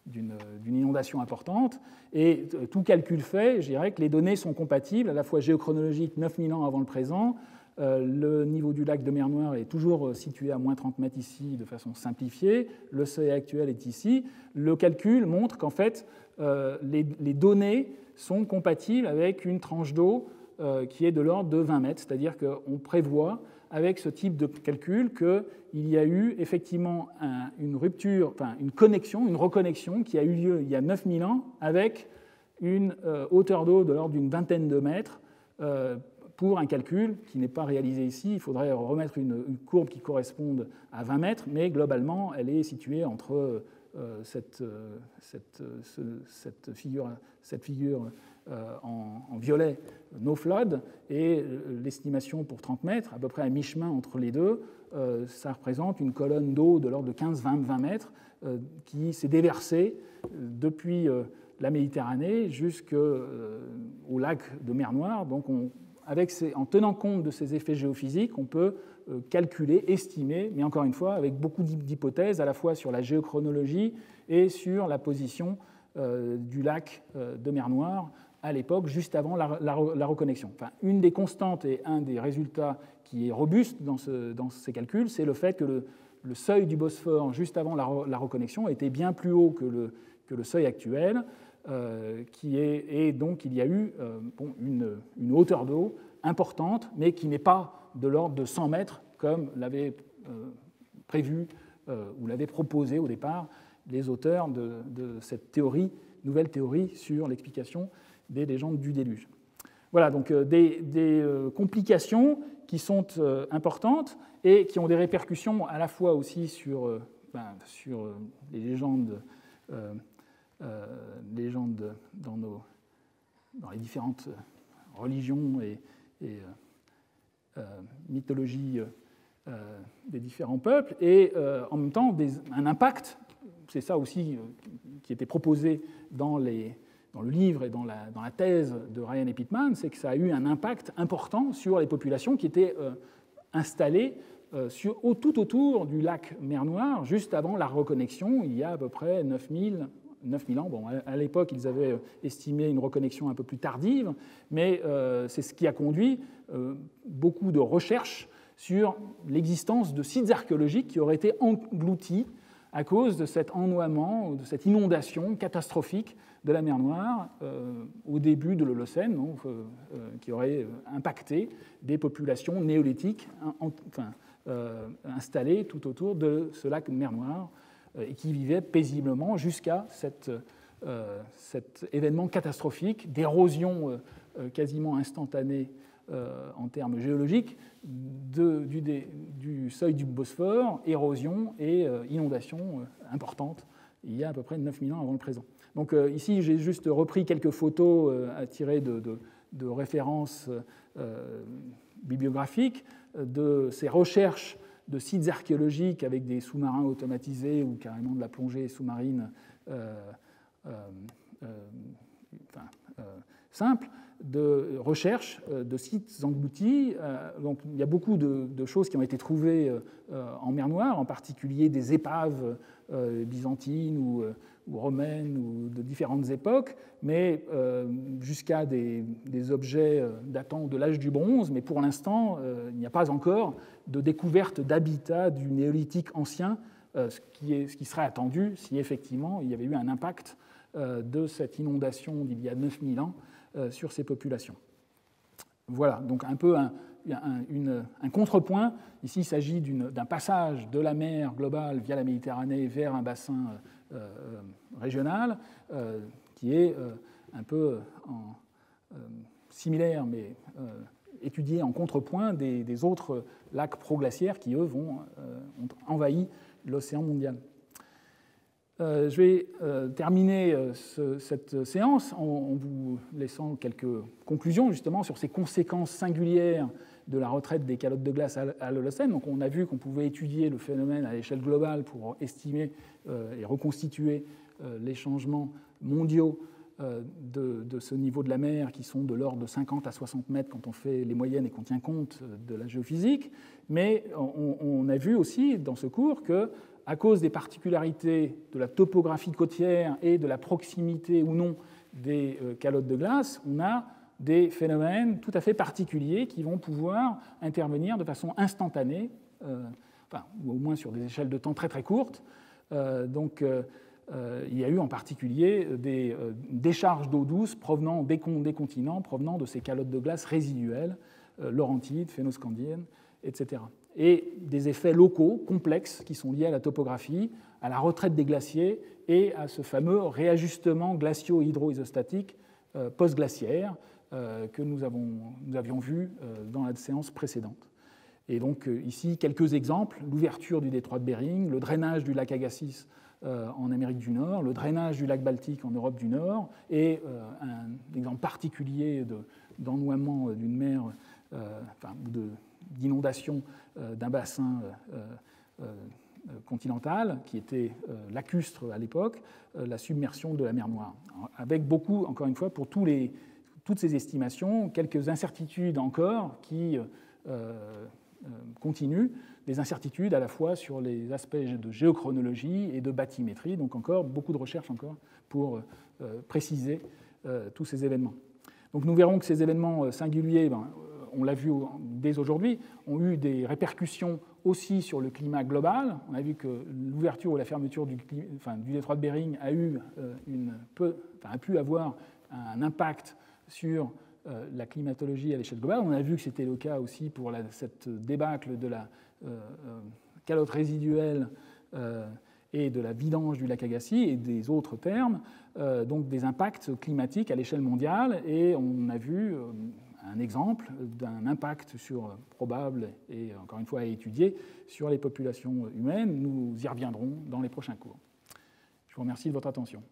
d'une inondation importante. Et tout calcul fait, je dirais que les données sont compatibles, à la fois géochronologiques 9000 ans avant le présent. Le niveau du lac de mer Noire est toujours situé à moins 30 mètres ici de façon simplifiée. Le seuil actuel est ici. Le calcul montre qu'en fait, les données sont compatibles avec une tranche d'eau qui est de l'ordre de 20 mètres. C'est-à-dire qu'on prévoit avec ce type de calcul qu'il y a eu effectivement une rupture, enfin une connexion, une reconnexion qui a eu lieu il y a 9000 ans avec une hauteur d'eau de l'ordre d'une vingtaine de mètres pour un calcul qui n'est pas réalisé ici. Il faudrait remettre une courbe qui corresponde à 20 mètres, mais globalement, elle est située entre cette figure en violet, no flood, et l'estimation pour 30 mètres, à peu près à mi-chemin entre les deux. Ça représente une colonne d'eau de l'ordre de 15-20 mètres qui s'est déversée depuis la Méditerranée jusqu'au lac de mer Noire. Donc en tenant compte de ces effets géophysiques, on peut calculer, estimer, mais encore une fois avec beaucoup d'hypothèses, à la fois sur la géochronologie et sur la position du lac de mer Noire à l'époque, juste avant la reconnexion. Enfin, une des constantes et un des résultats qui est robuste dans ces calculs, c'est le fait que le seuil du Bosphore, juste avant la reconnexion, était bien plus haut que le seuil actuel, et donc il y a eu une hauteur d'eau importante, mais qui n'est pas de l'ordre de 100 mètres, comme l'avaient prévu ou l'avaient proposé au départ les auteurs de cette nouvelle théorie sur l'explication des légendes du déluge. Voilà, donc des complications qui sont importantes et qui ont des répercussions à la fois aussi sur les légendes dans les différentes religions et mythologies des différents peuples, et en même temps un impact, c'est ça aussi qui était proposé dans le livre et dans la thèse de Ryan et Pitman, c'est que ça a eu un impact important sur les populations qui étaient installées tout autour du lac mer Noire, juste avant la reconnexion, il y a à peu près 9000 ans. Bon, à l'époque, ils avaient estimé une reconnexion un peu plus tardive, mais c'est ce qui a conduit beaucoup de recherches sur l'existence de sites archéologiques qui auraient été engloutis à cause de cet ennoiement, de cette inondation catastrophique de la mer Noire au début de l'Holocène, qui aurait impacté des populations néolithiques installées tout autour de ce lac mer Noire et qui vivaient paisiblement jusqu'à cet événement catastrophique d'érosion quasiment instantanée en termes géologiques du seuil du Bosphore, érosion et inondation importante il y a à peu près 9000 ans avant le présent. Donc ici, j'ai juste repris quelques photos tirées de références bibliographiques de ces recherches de sites archéologiques avec des sous-marins automatisés ou carrément de la plongée sous-marine simple, de recherche de sites engloutis. Donc, il y a beaucoup de choses qui ont été trouvées en mer Noire, en particulier des épaves byzantines ou romaines ou de différentes époques, mais jusqu'à des objets datant de l'âge du bronze. Mais pour l'instant, il n'y a pas encore de découverte d'habitat du néolithique ancien, ce qui serait attendu si effectivement il y avait eu un impact de cette inondation d'il y a 9000 ans sur ces populations. Voilà, donc un peu un contrepoint. Ici, il s'agit d'un passage de la mer globale via la Méditerranée vers un bassin régional qui est un peu similaire, mais étudié en contrepoint des autres lacs proglaciaires qui, eux, ont envahi l'océan mondial. Je vais terminer cette séance en vous laissant quelques conclusions justement sur ces conséquences singulières de la retraite des calottes de glace à l'Holocène. Donc on a vu qu'on pouvait étudier le phénomène à l'échelle globale pour estimer et reconstituer les changements mondiaux de ce niveau de la mer qui sont de l'ordre de 50 à 60 mètres quand on fait les moyennes et qu'on tient compte de la géophysique. Mais on a vu aussi dans ce cours que à cause des particularités de la topographie côtière et de la proximité ou non des calottes de glace, on a des phénomènes tout à fait particuliers qui vont pouvoir intervenir de façon instantanée, ou au moins sur des échelles de temps très très courtes. Il y a eu en particulier des décharges d'eau douce provenant des continents, provenant de ces calottes de glace résiduelles, laurentides, phénoscandiennes etc. Et des effets locaux complexes qui sont liés à la topographie, à la retraite des glaciers et à ce fameux réajustement glacio-hydro-isostatique post-glaciaire que nous avions vu dans la séance précédente. Et donc ici, quelques exemples, l'ouverture du détroit de Bering, le drainage du lac Agassiz en Amérique du Nord, le drainage du lac Baltique en Europe du Nord, et un exemple particulier d'ennoiement d'une mer, d'inondation d'un bassin continentale, qui était lacustre à l'époque, la submersion de la mer Noire. Avec beaucoup, encore une fois, pour toutes ces estimations, quelques incertitudes encore qui continuent, des incertitudes à la fois sur les aspects de géochronologie et de bathymétrie, donc encore beaucoup de recherches encore pour préciser tous ces événements. Donc nous verrons que ces événements singuliers, on l'a vu dès aujourd'hui, ont eu des répercussions aussi sur le climat global. On a vu que l'ouverture ou la fermeture du détroit de Bering a pu avoir un impact sur la climatologie à l'échelle globale. On a vu que c'était le cas aussi pour cette débâcle de la calotte résiduelle et de la vidange du lac Agassiz et des autres termes, donc des impacts climatiques à l'échelle mondiale. Et on a vu un exemple d'un impact probable et encore une fois à étudier sur les populations humaines. Nous y reviendrons dans les prochains cours. Je vous remercie de votre attention.